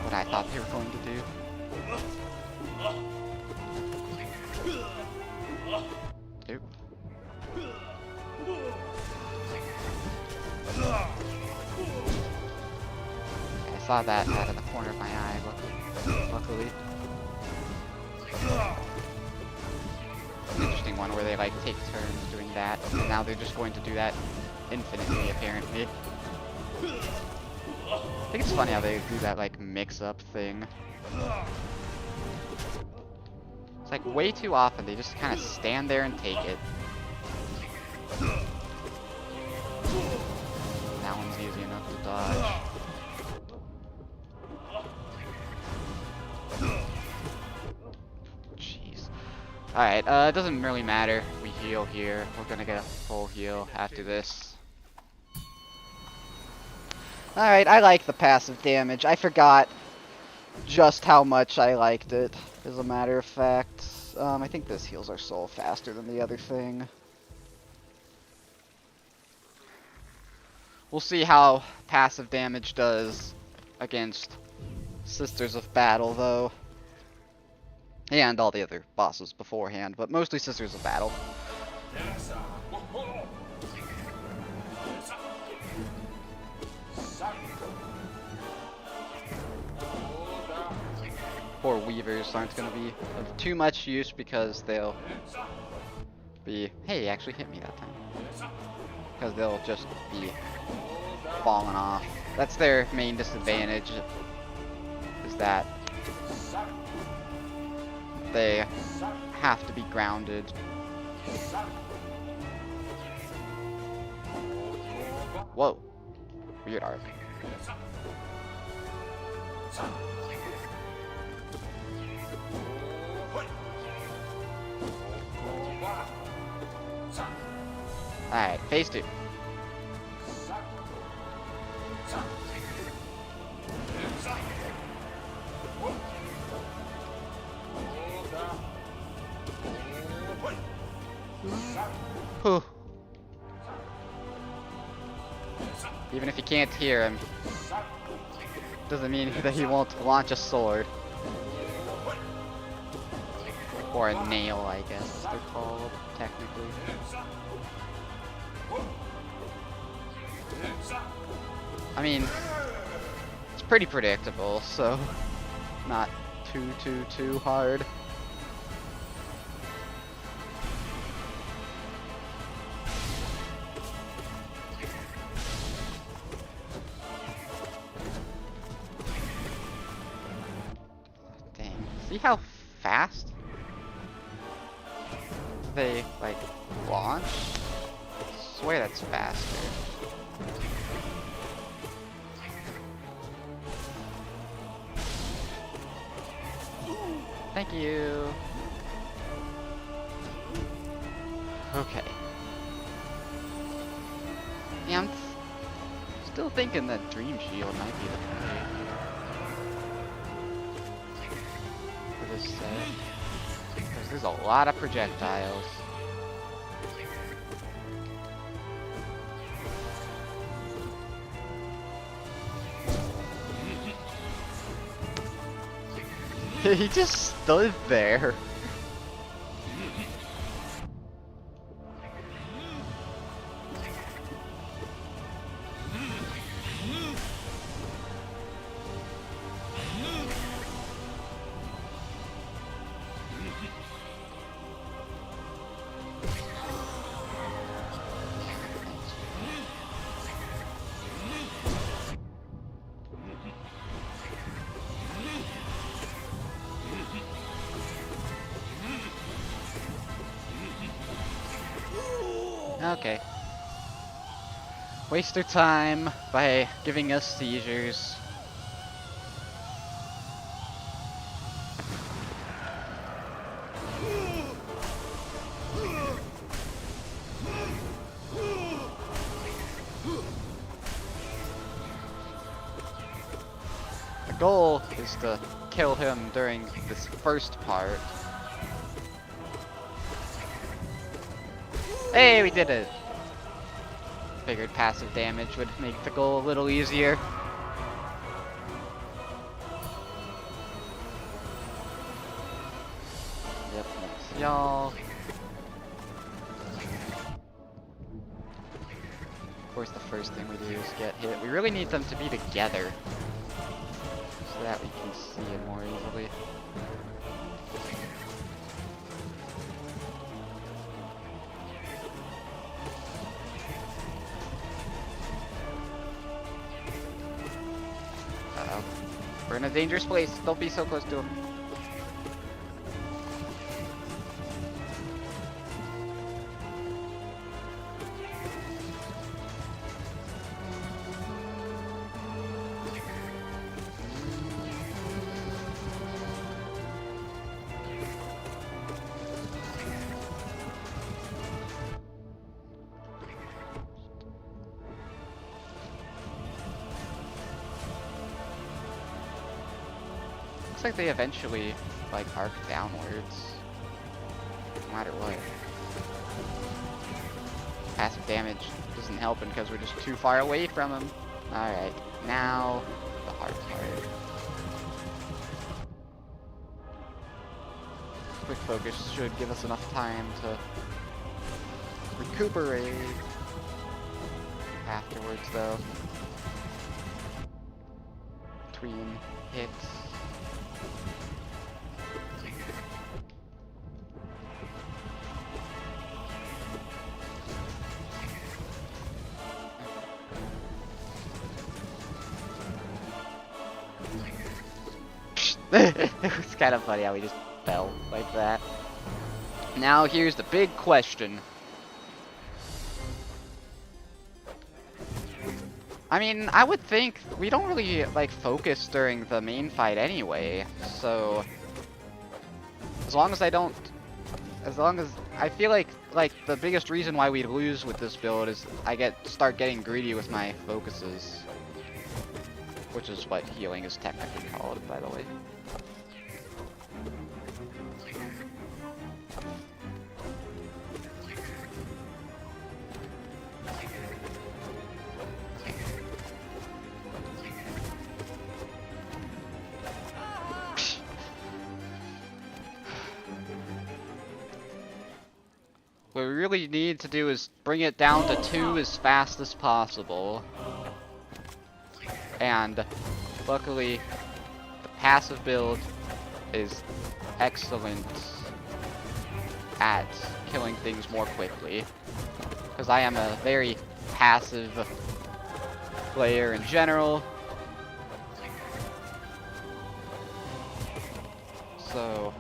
What I thought they were going to do. Oop. I saw that out of the corner of my eye, luckily. An interesting one where they like take turns doing that, and now they're just going to do that infinitely, apparently. I think it's funny how they do that like mix-up thing. It's like way too often they just kind of stand there and take it. That one's easy enough to dodge. Jeez. Alright, it doesn't really matter. We heal here. We're gonna get a full heal after this. Alright, I like the passive damage. I forgot just how much I liked it, as a matter of fact. I think this heals our soul faster than the other thing. We'll see how passive damage does against Sisters of Battle, though. And all the other bosses beforehand, but mostly Sisters of Battle. Poor Weavers aren't going to be of too much use because they'll be... Hey, he actually hit me that time. Because they'll just be falling off. That's their main disadvantage, is that they have to be grounded. Whoa. Weird arc. Alright, phase 2. Whew. Even if you can't hear him, doesn't mean that he won't launch a sword. Or a nail, I guess they're called, technically. I mean, it's pretty predictable, so not too hard. Dang, see how fast they, like, launch? I swear that's faster. Thank you. Okay. Yeah, I'm still thinking that Dream Shield might be the play for this set. Because there's a lot of projectiles. He just stood there. Okay. Waste their time by giving us seizures. The goal is to kill him during this first part. Hey, we did it! Figured passive damage would make the goal a little easier. Yep, that's y'all. Of course, the first thing we do is get hit. We really need them to be together so that we can see it more easily. We're in a dangerous place. Don't be so close to him. like they eventually, like, arc downwards. No matter what. Passive damage isn't helping because we're just too far away from him. Alright, now the hard part. Quick focus should give us enough time to recuperate afterwards, though. Between hits. It was kind of funny how we just fell like that. Now here's the big question. I mean, I would think we don't really, like, focus during the main fight anyway, so as long as I feel like the biggest reason why we lose with this build is I start getting greedy with my focuses, which is what healing is technically called, by the way. What we really need to do is bring it down to 2 as fast as possible. And luckily, the passive build is excellent at killing things more quickly. Because I am a very passive player in general. So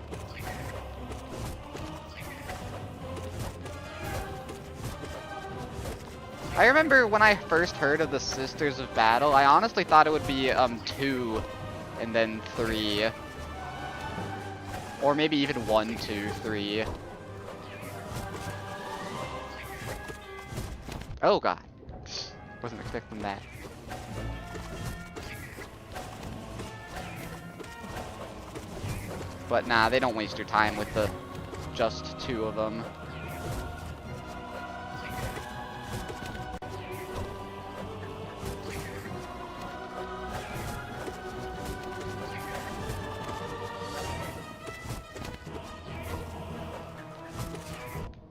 I remember when I first heard of the Sisters of Battle, I honestly thought it would be 2 and then 3. Or maybe even 1, 2, 3. Oh god. Wasn't expecting that. But nah, they don't waste your time with the just 2 of them.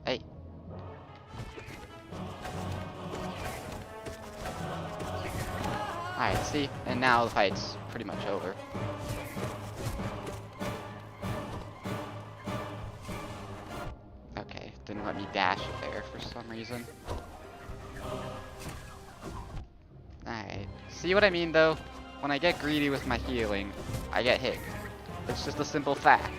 Hey. Alright, see? And now the fight's pretty much over. Okay, didn't let me dash it there for some reason. Alright, see what I mean though? When I get greedy with my healing, I get hit. It's just a simple fact.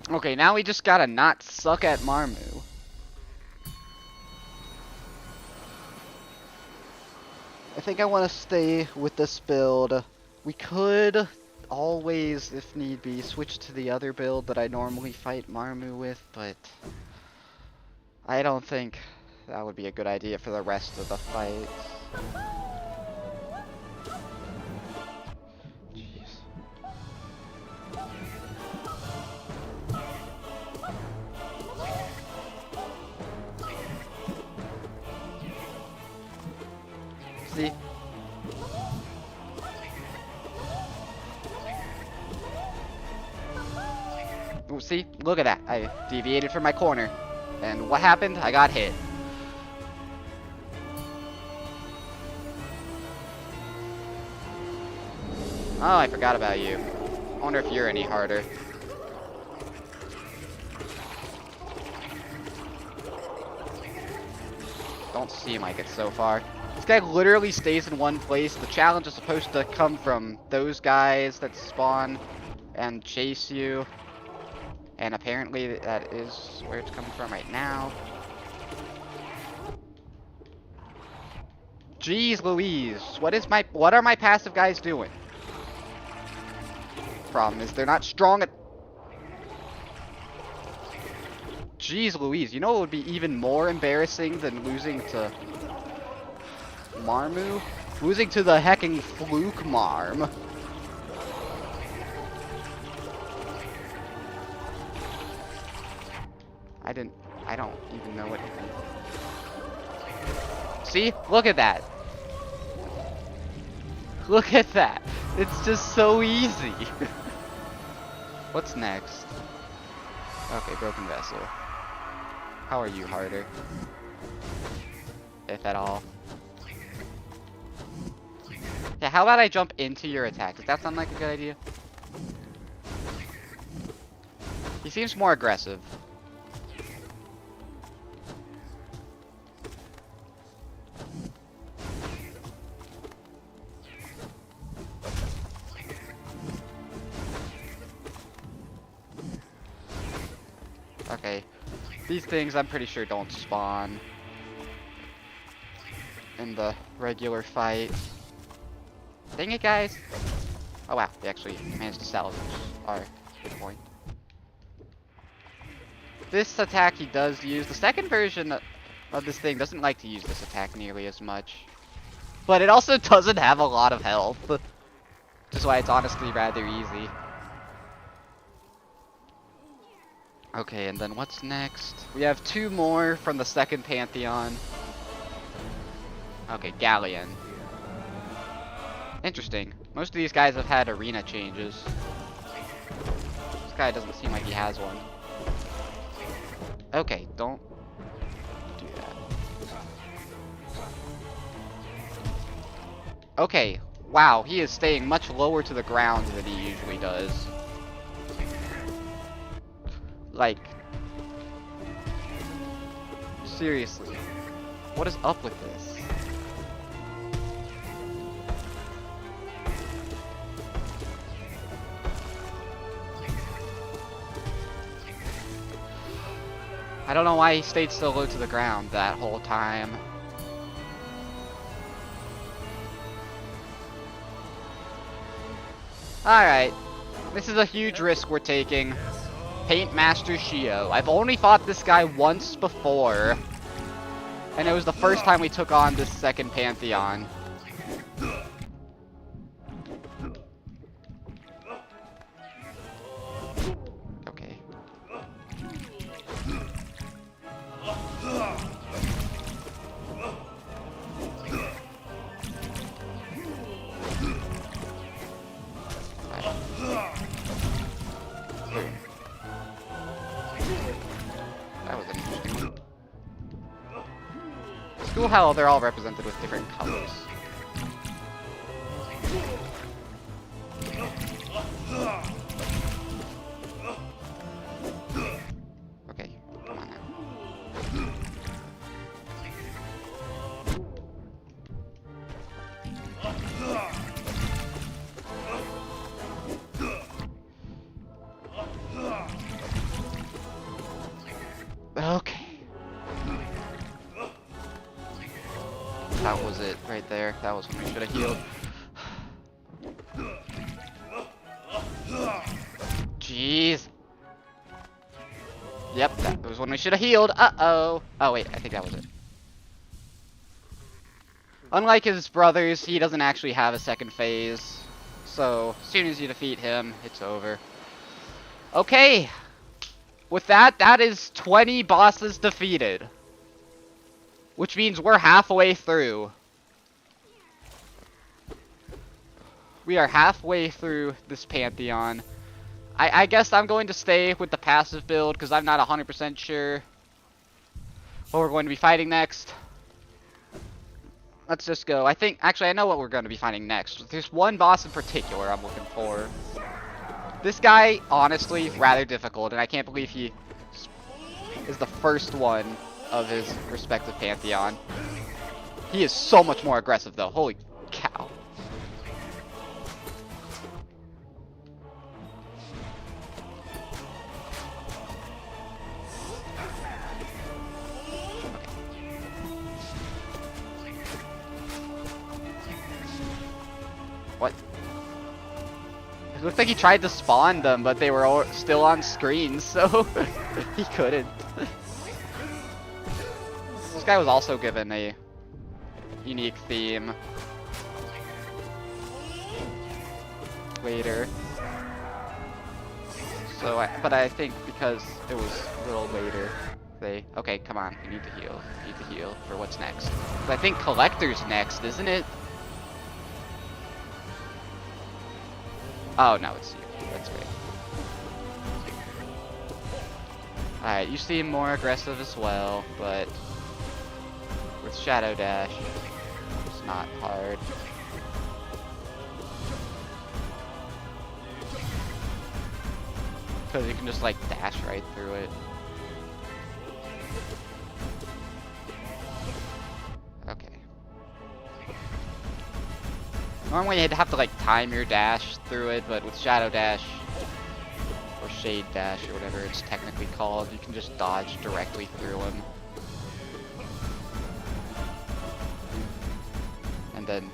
Okay, now we just gotta not suck at Marmu. I think I want to stay with this build. We could always, if need be, switch to the other build that I normally fight Marmu with, but I don't think that would be a good idea for the rest of the fight. See? Ooh, see? Look at that. I deviated from my corner. And what happened? I got hit. Oh, I forgot about you. I wonder if you're any harder. Don't seem like it so far. This guy literally stays in one place. The challenge is supposed to come from those guys that spawn and chase you. And apparently that is where it's coming from right now. Jeez Louise, what are my passive guys doing? Problem is they're not strong at... Jeez Louise, you know what would be even more embarrassing than losing to Marmu? Losing to the hecking Fluke Marm. I don't even know what... See? Look at that. Look at that. It's just so easy. What's next? Okay, Broken Vessel. How are you, harder? If at all. Yeah, how about I jump into your attack? Does that sound like a good idea? He seems more aggressive. Okay. These things I'm pretty sure don't spawn in the regular fight. Dang it, guys. Oh wow, they actually managed to salvage our good point. This attack he does use. The second version of this thing doesn't like to use this attack nearly as much. But it also doesn't have a lot of health. Which is why it's honestly rather easy. Okay, and then what's next? We have two more from the second Pantheon. Okay, Galleon. Interesting. Most of these guys have had arena changes. This guy doesn't seem like he has one. Okay, don't do that. Okay, wow, he is staying much lower to the ground than he usually does. Like, seriously, what is up with this? I don't know why he stayed so low to the ground that whole time. Alright, this is a huge risk we're taking. Paint Master Shio. I've only fought this guy once before, and it was the first time we took on this second Pantheon. Okay. That was an interesting one. It's cool how they're all represented with different colors. Okay, come on now. Okay. That was it right there. That was when we should have healed. Jeez. Yep, that was when we should have healed. Uh-oh. Oh, wait, I think that was it. Unlike his brothers, he doesn't actually have a second phase. So, as soon as you defeat him, it's over. Okay. With that, that is 20 bosses defeated. Which means we're halfway through. We are halfway through this Pantheon. I guess I'm going to stay with the passive build because I'm not 100% sure what we're going to be fighting next. Let's just go. Actually, I know what we're going to be fighting next. There's one boss in particular I'm looking for. This guy, honestly, rather difficult, and I can't believe he is the first one of his respective Pantheon. He is so much more aggressive, though. Holy cow. What? It looked like he tried to spawn them, but they were all still on screen, so he couldn't. This guy was also given a unique theme later. So, but I think because it was a little later, okay, come on, you need to heal. You need to heal for what's next. But I think Collector's next, isn't it? Oh, no, it's you. That's great. Alright, you seem more aggressive as well, but with Shadow Dash, it's not hard. Because you can just, like, dash right through it. Okay. Normally you'd have to, like, time your dash through it, but with Shadow Dash, or Shade Dash, or whatever it's technically called, you can just dodge directly through him. And then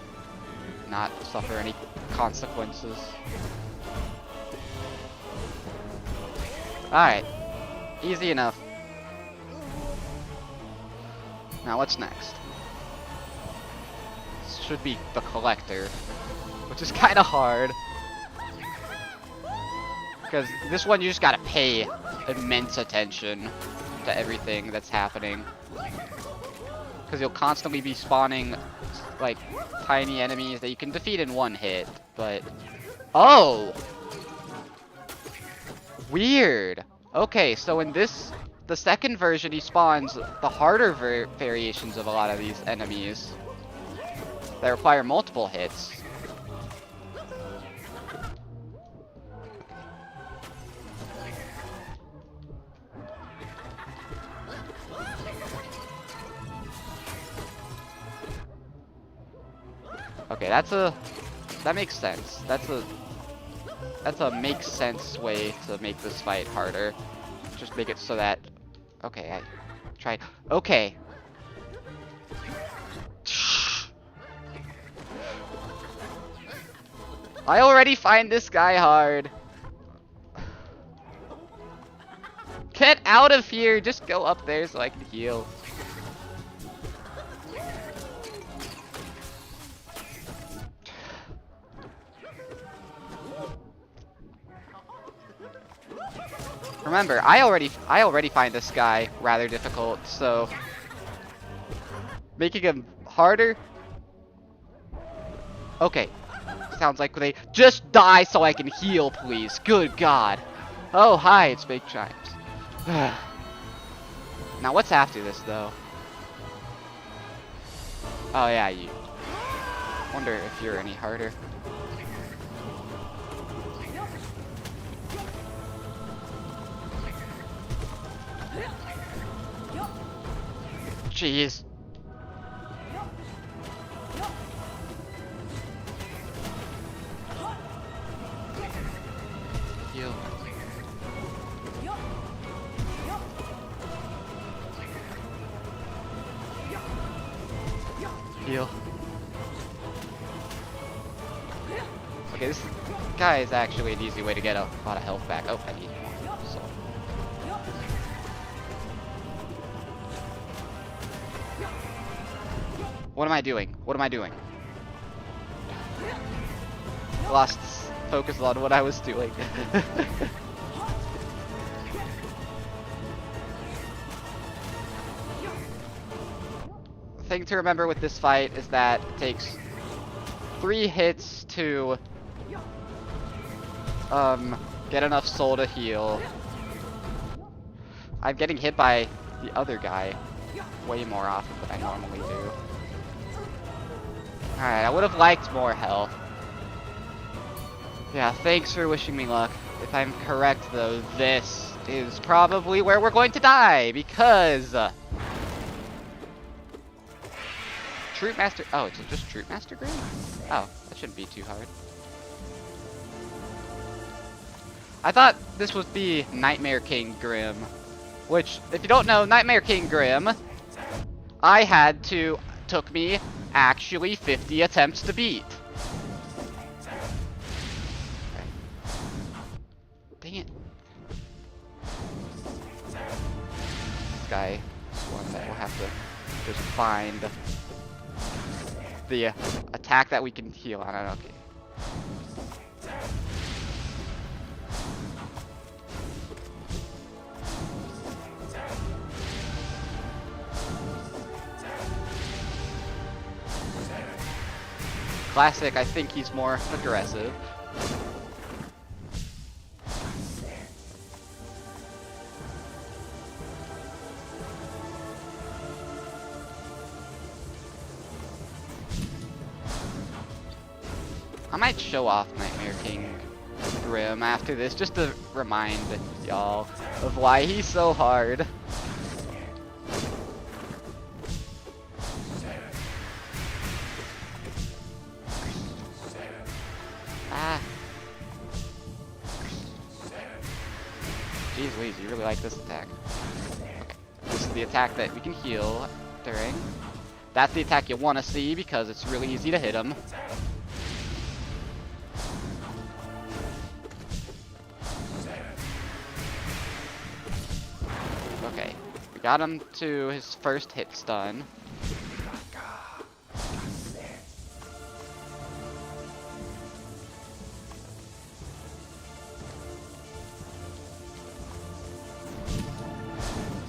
not suffer any consequences. Alright. Easy enough. Now what's next? This should be the Collector, which is kind of hard. Because this one you just gotta pay immense attention to everything that's happening. Because you'll constantly be spawning, like, tiny enemies that you can defeat in one hit, but... Oh! Weird! Okay, so in this, the second version, he spawns the harder variations of a lot of these enemies that require multiple hits. Okay, that makes sense. That's a makes sense way to make this fight harder. Just make it so that, okay, I tried, okay. I already find this guy hard. Get out of here, just go up there so I can heal. Remember, I already find this guy rather difficult, so making him harder. Okay, sounds like they just die so I can heal, please. Good God. Oh, hi, it's Big Chimes. Now, what's after this, though? Oh yeah, you. Wonder if you're any harder. Jeez. Heal. Heal. Okay, this guy is actually an easy way to get a lot of health back. Oh, I need more. So. What am I doing? What am I doing? Lost focus on what I was doing. The thing to remember with this fight is that it takes 3 hits to get enough soul to heal. I'm getting hit by the other guy way more often than I normally do. Alright, I would have liked more health. Yeah, thanks for wishing me luck. If I'm correct, though, this is probably where we're going to die, because... Troop Master... Oh, it's just Troop Master Grim? Oh, that shouldn't be too hard. I thought this would be Nightmare King Grim, which, if you don't know, Nightmare King Grim, took me actually 50 attempts to beat. guy is one that we'll have to just find the attack that we can heal on it. Okay. Classic, I think he's more aggressive. I might show off Nightmare King Grim after this, just to remind y'all of why he's so hard. Ah. Jeez Louise, you really like this attack. Okay. This is the attack that we can heal during. That's the attack you want to see because it's really easy to hit him. Okay, we got him to his first hit stun.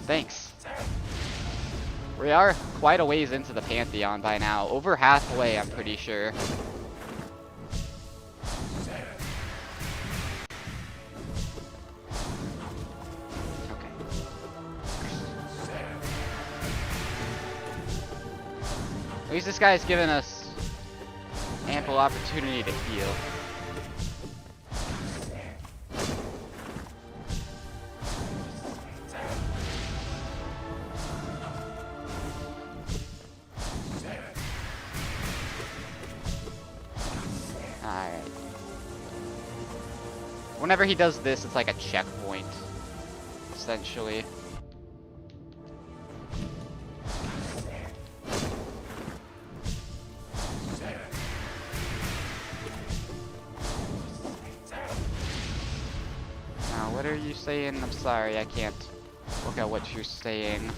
Thanks. We are quite a ways into the Pantheon by now. Over halfway, I'm pretty sure. Okay. At least this guy's given us ample opportunity to heal. Alright. Whenever he does this, it's like a checkpoint, essentially. Now, what are you saying? I'm sorry, I can't look at what you're saying.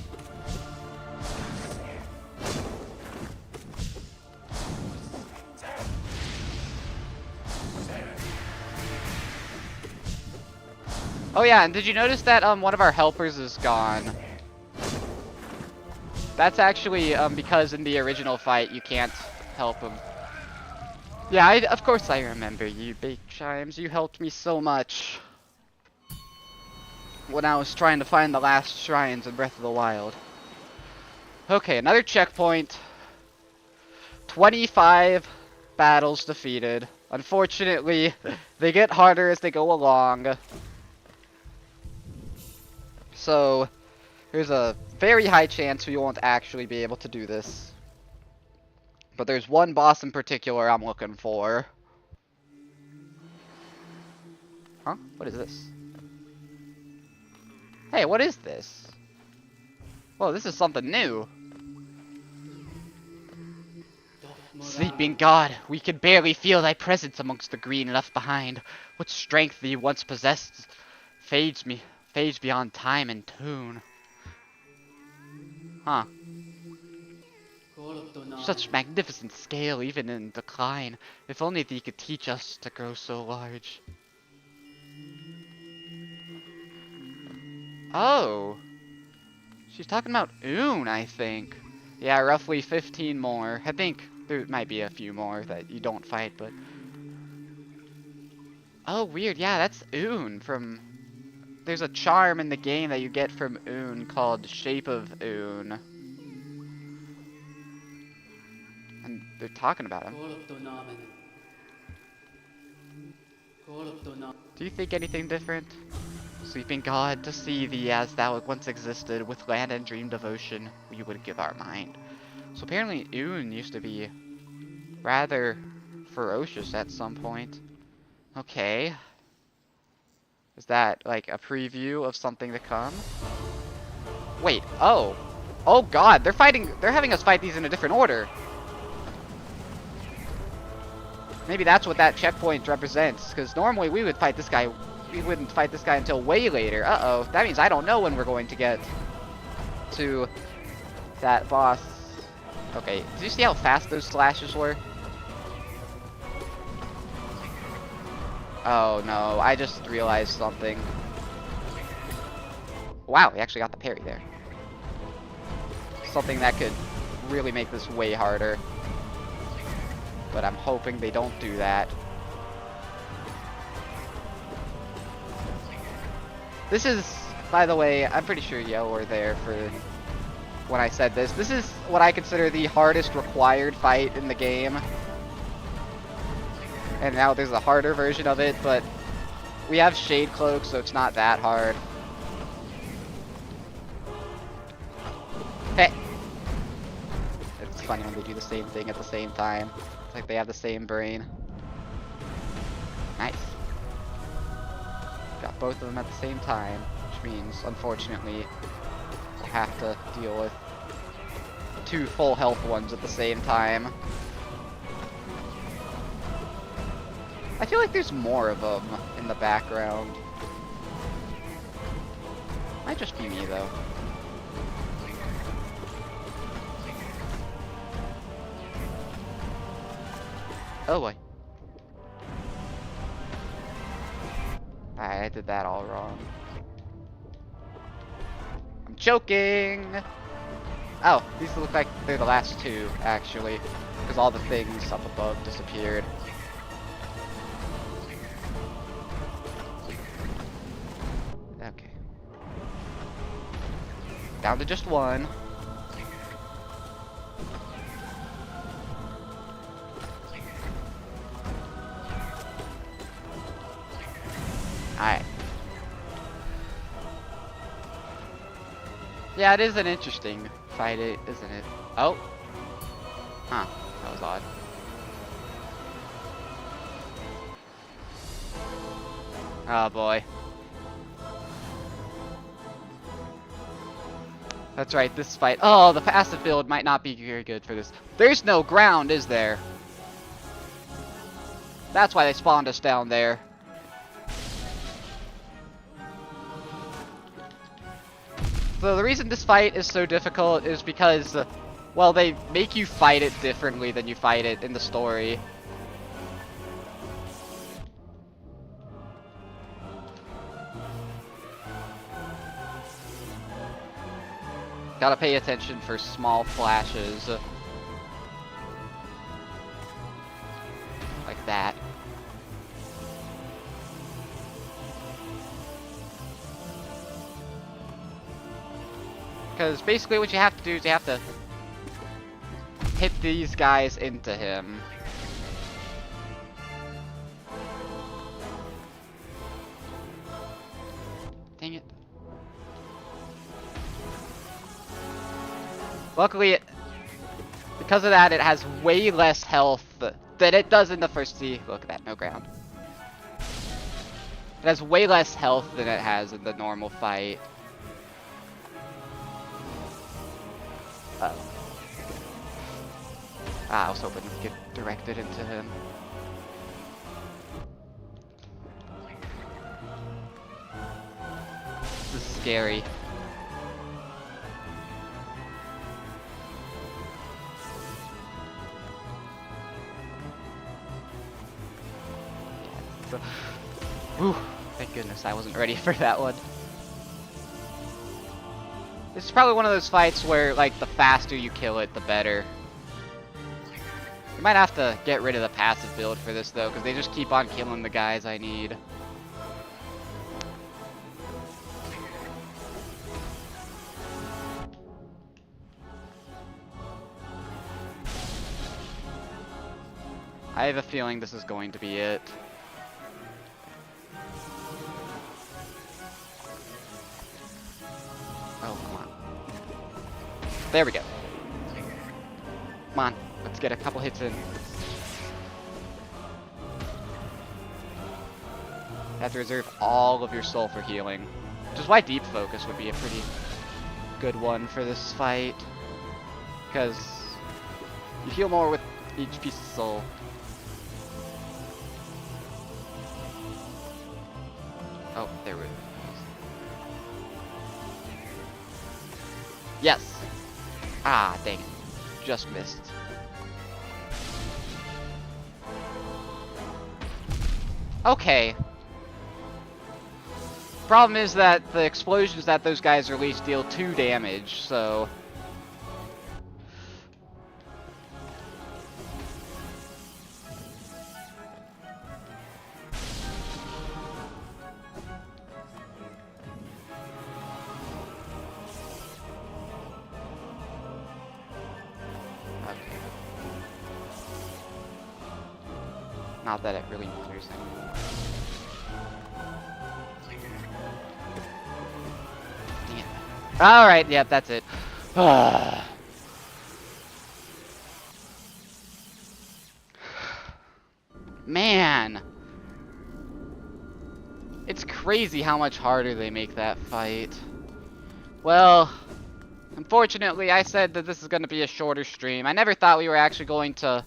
Oh yeah, and did you notice that one of our helpers is gone? That's actually because in the original fight you can't help him. Yeah, of course I remember you, Bake Chimes. You helped me so much when I was trying to find the last shrines in Breath of the Wild. Okay, another checkpoint. 25 battles defeated. Unfortunately, they get harder as they go along. So, there's a very high chance we won't actually be able to do this. But there's one boss in particular I'm looking for. Huh? What is this? Hey, what is this? Well, this is something new. Sleeping God, we can barely feel thy presence amongst the green left behind. What strength thee once possessed fades beyond time and tune. Huh. Such magnificent scale, even in decline. If only thee could teach us to grow so large. Oh. She's talking about Oon, I think. Yeah, roughly 15 more. I think there might be a few more that you don't fight, but... Oh, weird. Yeah, that's Oon from... There's a charm in the game that you get from Oon called Shape of Oon. And they're talking about him. Do you think anything different? Sleeping God, to see thee as thou once existed, with land and dream devotion, we would give our mind. So apparently Oon used to be rather ferocious at some point. Okay. Is that like a preview of something to come? Wait, oh. Oh god, they're having us fight these in a different order. Maybe that's what that checkpoint represents, because normally we wouldn't fight this guy until way later. Uh-oh, that means I don't know when we're going to get to that boss. Okay, did you see how fast those slashes were? Oh no, I just realized something. Wow, we actually got the parry there. Something that could really make this way harder. But I'm hoping they don't do that. This is, by the way, I'm pretty sure you were there for when I said this. This is what I consider the hardest required fight in the game. And now there's a harder version of it, but we have Shade Cloak, so it's not that hard. Hey! It's funny when they do the same thing at the same time. It's like they have the same brain. Nice. Got both of them at the same time, which means, unfortunately, we'll have to deal with 2 full health ones at the same time. I feel like there's more of them in the background. Might just be me, though. Oh boy. I did that all wrong. I'm choking! Oh, these look like they're the last 2, actually. Because all the things up above disappeared. Okay. Down to just 1. Alright. Yeah, it is an interesting fight, isn't it? Oh. Huh. That was odd. Oh boy. That's right, this fight. Oh, the passive build might not be very good for this. There's no ground, is there? That's why they spawned us down there. So the reason this fight is so difficult is because, well, they make you fight it differently than you fight it in the story. Gotta pay attention for small flashes. Like that. Because basically what you have to do is you have to hit these guys into him. Dang it. Luckily, because of that, it has way less health than it does in the first sea. Look at that, no ground. It has way less health than it has in the normal fight. Uh-oh. Ah, I was hoping to get directed into him. This is scary. Ooh, thank goodness I wasn't ready for that one. This is probably one of those fights where, like, the faster you kill it, the better. You might have to get rid of the passive build for this, though, because they just keep on killing the guys I need. I have a feeling this is going to be it. Oh, come on. There we go. Come on, let's get a couple hits in. You have to reserve all of your soul for healing. Which is why Deep Focus would be a pretty good one for this fight. Because you heal more with each piece of soul. Oh, there we go. Yes. Ah, dang it. Just missed. Okay. Problem is that the explosions that those guys release deal 2 damage, so... Okay. Not that it really matters anymore. Dang it. Alright, yep, that's it. Man! It's crazy how much harder they make that fight. Well, unfortunately, I said that this is going to be a shorter stream. I never thought we were actually going to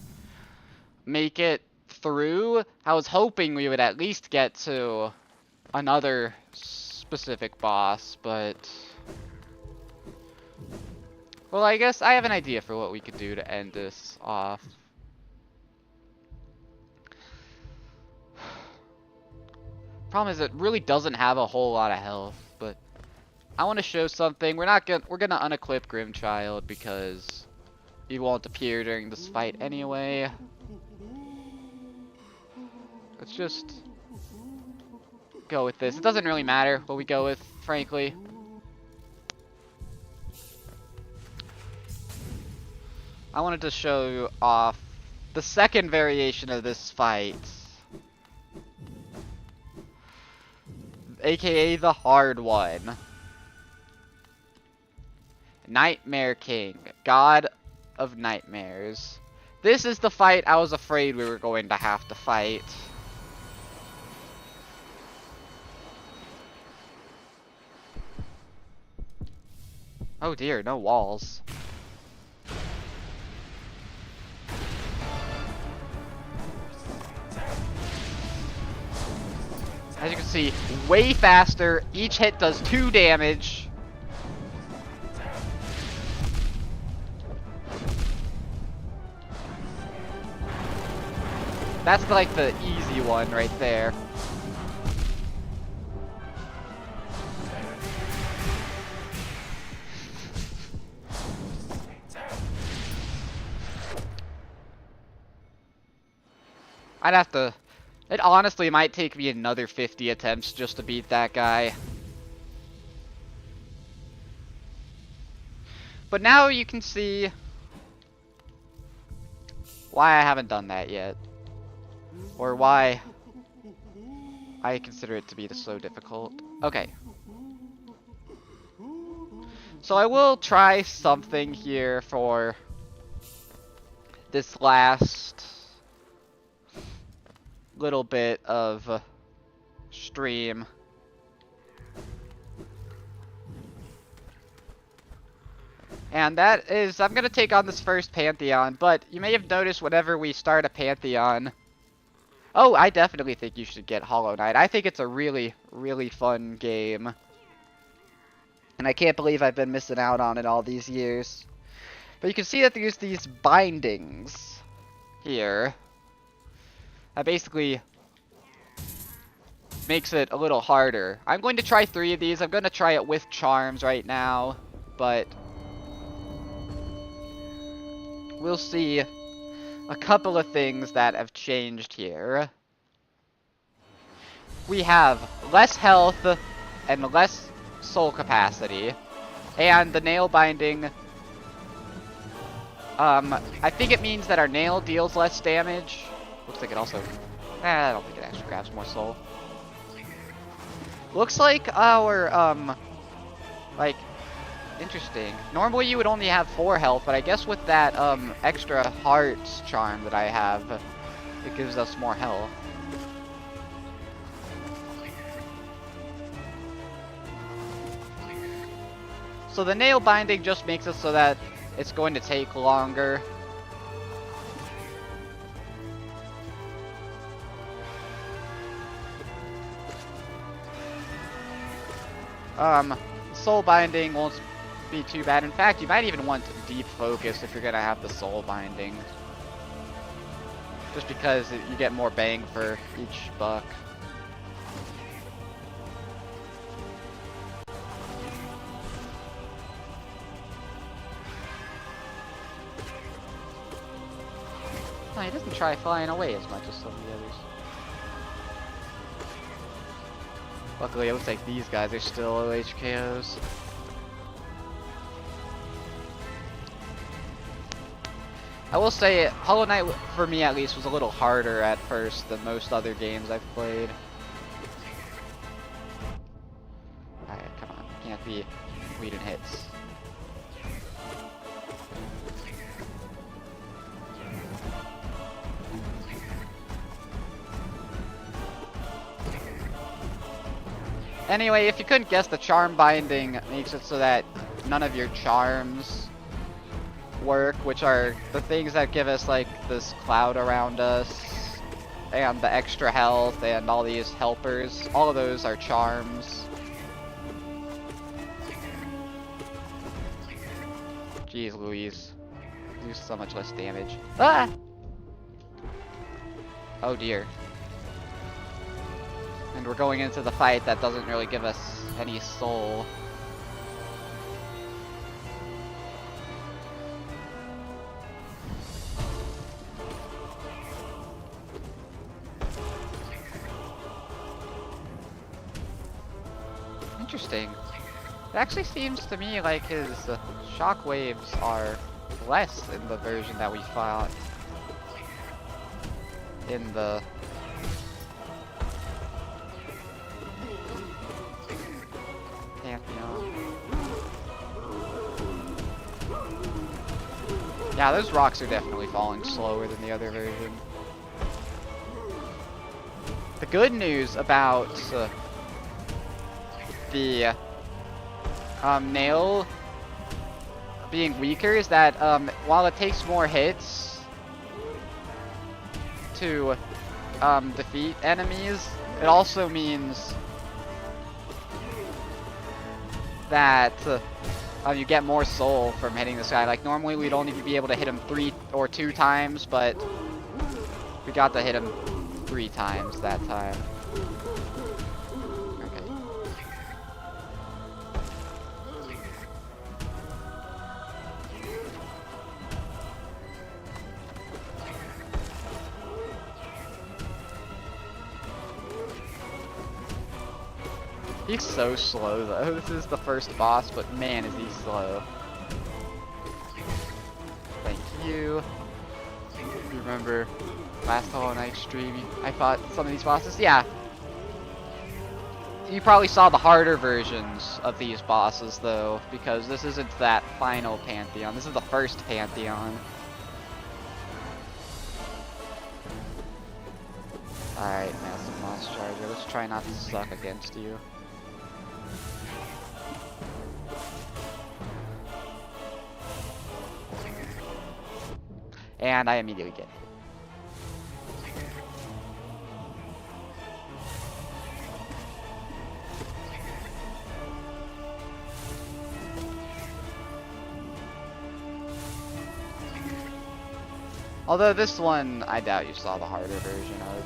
make it through. I was hoping we would at least get to another specific boss, but... Well, I guess I have an idea for what we could do to end this off. Problem is, it really doesn't have a whole lot of health, but I want to show something. We're gonna unequip Grimchild because he won't appear during this fight anyway. Let's just go with this. It doesn't really matter what we go with, frankly. I wanted to show you off the second variation of this fight, aka the hard one. Nightmare King, God of Nightmares. This is the fight I was afraid we were going to have to fight. Oh dear, no walls. As you can see, way faster. Each hit does 2 damage. That's like the easy one right there. I'd have to... It honestly might take me another 50 attempts just to beat that guy. But now you can see why I haven't done that yet. Or why I consider it to be so difficult. Okay. So I will try something here for this last little bit of stream. And that is, I'm going to take on this first Pantheon, but you may have noticed whenever we start a Pantheon... Oh, I definitely think you should get Hollow Knight. I think it's a really, really fun game. And I can't believe I've been missing out on it all these years. But you can see that there's these bindings here. That basically makes it a little harder. I'm going to try 3 of these. I'm going to try it with charms right now, but we'll see a couple of things that have changed here. We have less health and less soul capacity, and the nail binding, I think it means that our nail deals less damage. Looks like it also... I don't think it actually grabs more soul. Looks like our, like, interesting. Normally you would only have 4 health, but I guess with that, extra hearts charm that I have, it gives us more health. So the nail binding just makes it so that it's going to take longer. Soul binding won't be too bad. In fact, you might even want deep focus if you're gonna have the soul binding. Just because you get more bang for each buck. No, he doesn't try flying away as much as some of the others. Luckily, it looks like these guys are still OHKOs. I will say, Hollow Knight, for me at least, was a little harder at first than most other games I've played. Alright, come on. Can't be leading hits. Anyway, if you couldn't guess, the charm binding makes it so that none of your charms work, which are the things that give us like this cloud around us and the extra health and all these helpers. All of those are charms. Jeez Louise. Do so much less damage. Ah! Oh dear. And we're going into the fight that doesn't really give us any soul. Interesting. It actually seems to me like his shockwaves are less in the version that we fought in the Pantheon. Yeah, those rocks are definitely falling slower than the other version. The good news about the nail being weaker is that while it takes more hits to defeat enemies, it also means that you get more soul from hitting this guy. Like normally we'd only be able to hit him 3 or 2 times, but we got to hit him 3 times that time. Okay. He's so slow though. This is the first boss, but man is he slow. Thank you. You remember last Hollow Knight stream, I fought some of these bosses? Yeah. You probably saw the harder versions of these bosses though, because this isn't that final Pantheon. This is the first Pantheon. Alright, Massive Moss Charger. Let's try not to suck against you. And I immediately get it. Although this one, I doubt you saw the harder version of.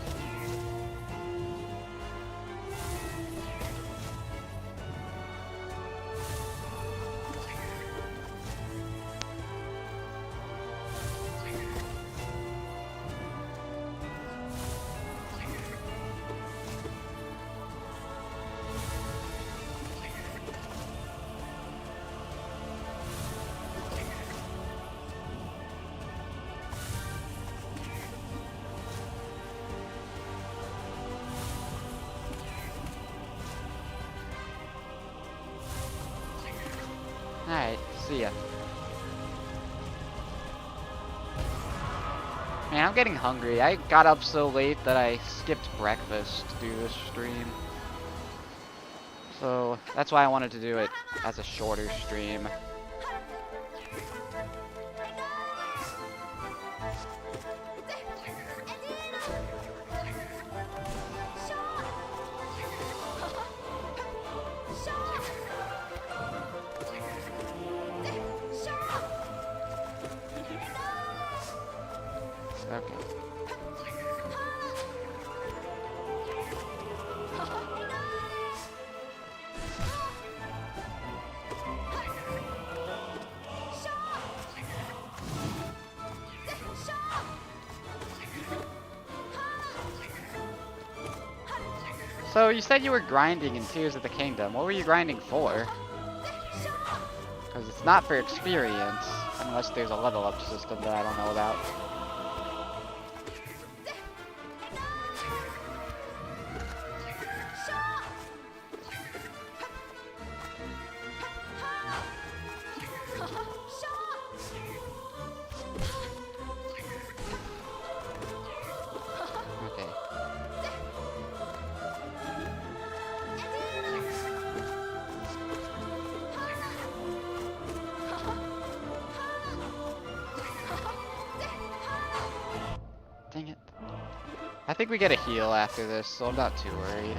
Alright, see ya. Man, I'm getting hungry. I got up so late that I skipped breakfast to do this stream. So, that's why I wanted to do it as a shorter stream. So you said you were grinding in Tears of the Kingdom. What were you grinding for? Because it's not for experience, unless there's a level up system that I don't know about. Dang it. I think we get a heal after this, so I'm not too worried.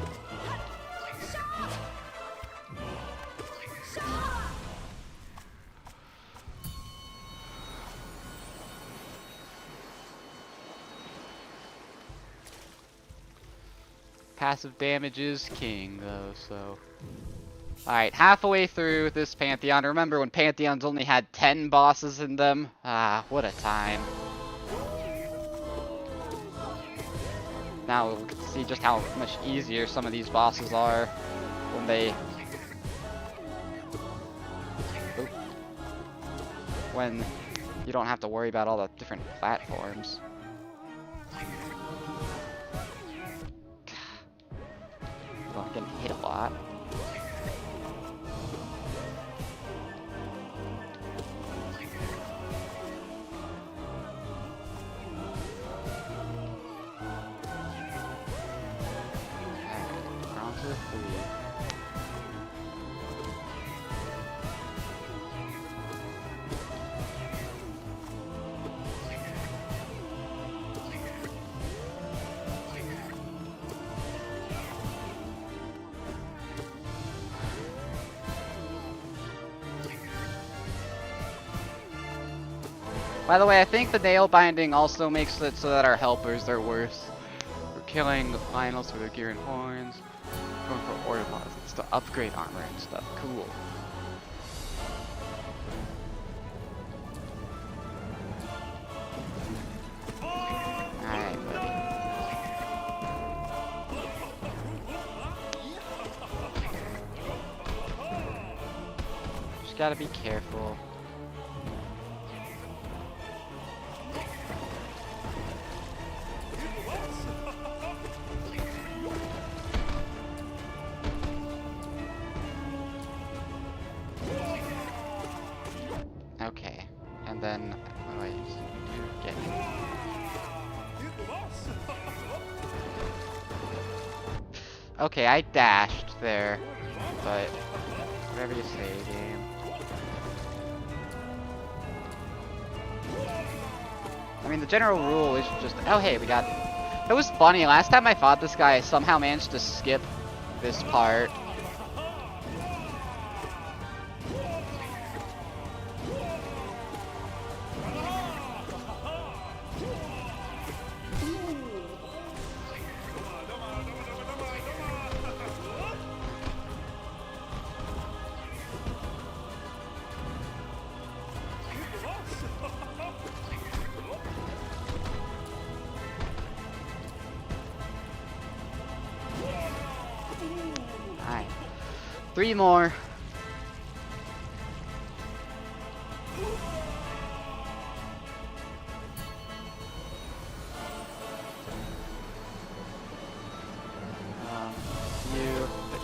Passive damage is king, though, so... Alright, halfway through this Pantheon. Remember when Pantheons only had 10 bosses in them? Ah, what a time. Now we can see just how much easier some of these bosses are when they... Oop. When you don't have to worry about all the different platforms. Well, I'm getting hit a lot. By the way, I think the nail binding also makes it so that our helpers are worse. We're killing the finals for their gear and horns. Going for ore deposits to upgrade armor and stuff. Cool. Alright, buddy. Just gotta be careful. Okay, and then what do I use? Get okay, I dashed there, but whatever you say, game. I mean, the general rule is just... Oh, hey, we got... It was funny, last time I fought this guy, I somehow managed to skip this part. Alright. 3 more.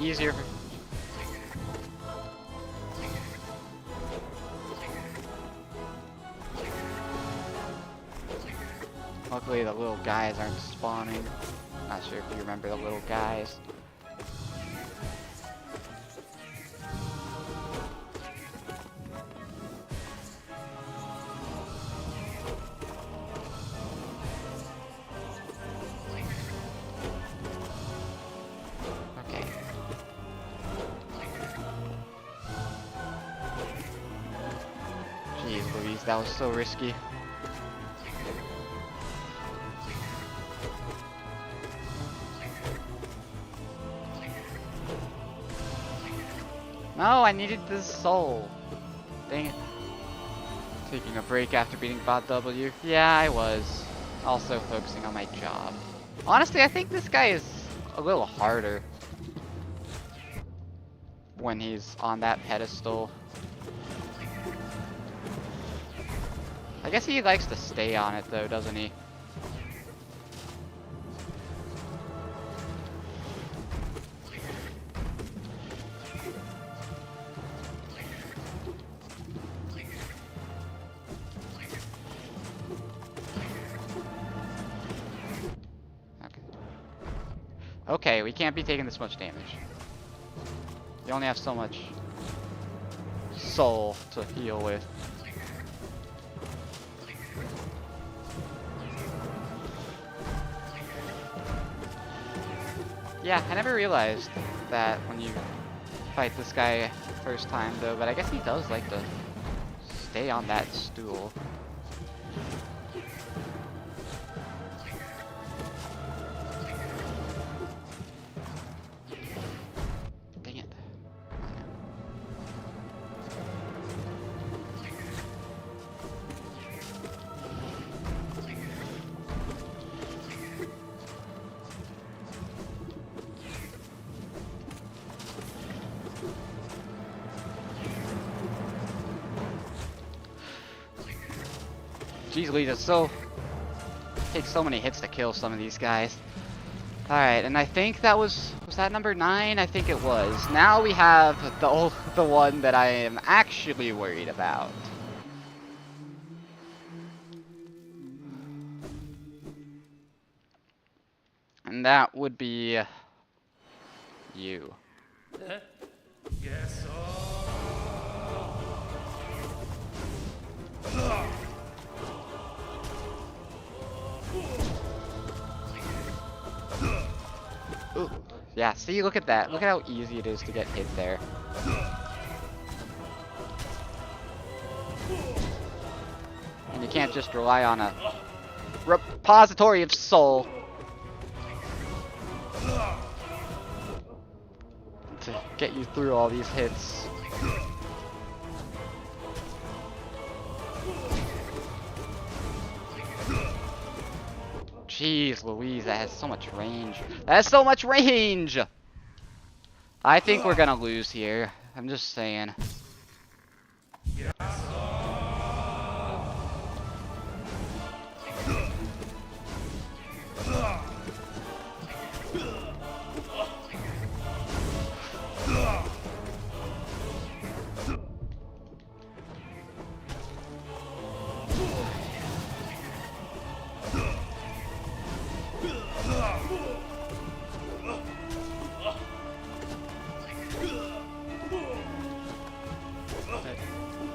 Easier for... Luckily the little guys aren't spawning. Not sure if you remember the little guys. Jeez Louise, that was so risky. No, I needed this soul. Dang it. Taking a break after beating Bot W. Yeah, I was. Also focusing on my job. Honestly, I think this guy is a little harder when he's on that pedestal. I guess he likes to stay on it though, doesn't he? Okay, we can't be taking this much damage. You only have so much soul to heal with. Yeah, I never realized that when you fight this guy first time though, but I guess he does like to stay on that stool. Dang it. Jeez Louise, it takes so many hits to kill some of these guys. Alright, and I think that was that number 9? I think it was. Now we have the one that I am actually worried about. And that would be you. Yes. Ooh. Yeah, see, look at that. Look at how easy it is to get hit there. And you can't just rely on a repository of soul to get you through all these hits. Jeez Louise, that has so much range. That has so much range! I think we're gonna lose here. I'm just saying.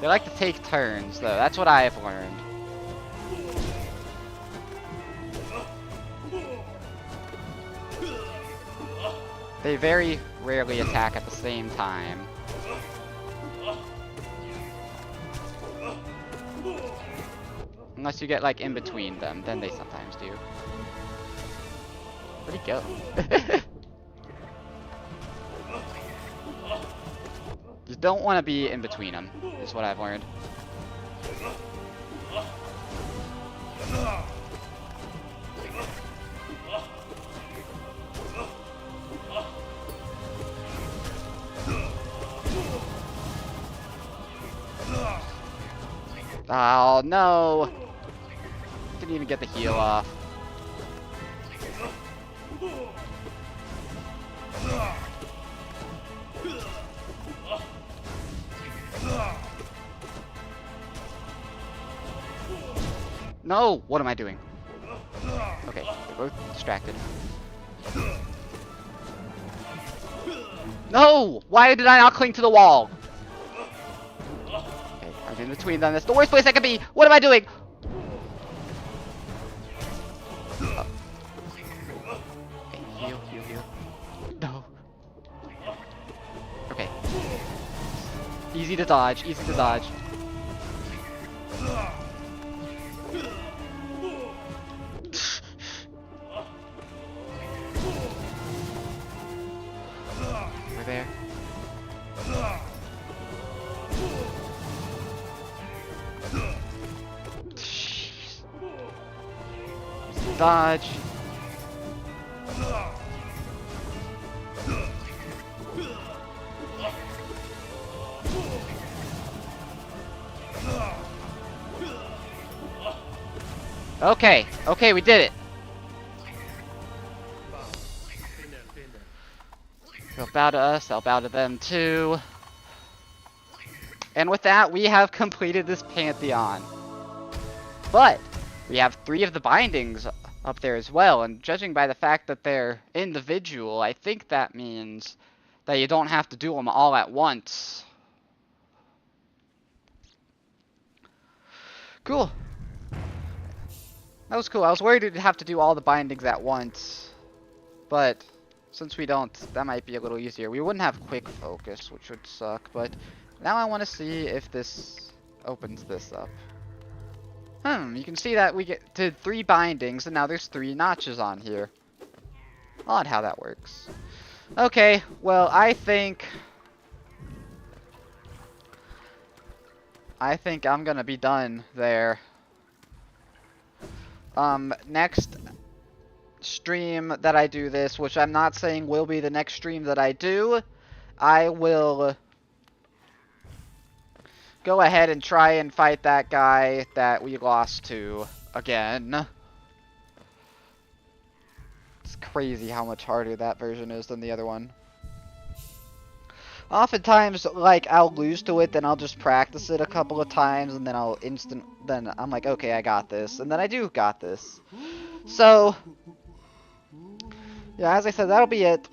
They like to take turns, though. That's what I have learned. They very rarely attack at the same time. Unless you get, like, in between them, then they sometimes do. Where'd he go? You don't want to be in between them, is what I've learned. Oh no! Didn't even get the heal off. No! What am I doing? Okay, they're both distracted. No! Why did I not cling to the wall? Okay, I'm in between them. That's the worst place I could be! What am I doing? Oh. Okay, heal, heal, heal. No. Okay. Easy to dodge, easy to dodge. We're there. Jeez. Dodge. Okay, okay, we did it. They'll bow to us, they'll bow to them too. And with that, we have completed this Pantheon. But we have 3 of the bindings up there as well, and judging by the fact that they're individual, I think that means that you don't have to do them all at once. Cool. That was cool. I was worried we'd have to do all the bindings at once, but since we don't, that might be a little easier. We wouldn't have quick focus, which would suck, but now I want to see if this opens this up. You can see that we did 3 bindings, and now there's 3 notches on here. Odd how that works. Okay, well, I think I'm gonna be done there. Next stream that I do this, which I'm not saying will be the next stream that I do, I will go ahead and try and fight that guy that we lost to again. It's crazy how much harder that version is than the other one. Oftentimes, like, I'll lose to it, then I'll just practice it a couple of times, and then then I'm like, okay, I got this, and then I do got this. So, yeah, as I said, that'll be it.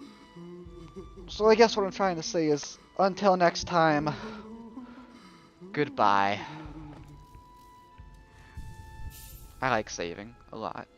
So I guess what I'm trying to say is, until next time, goodbye. I like saving a lot.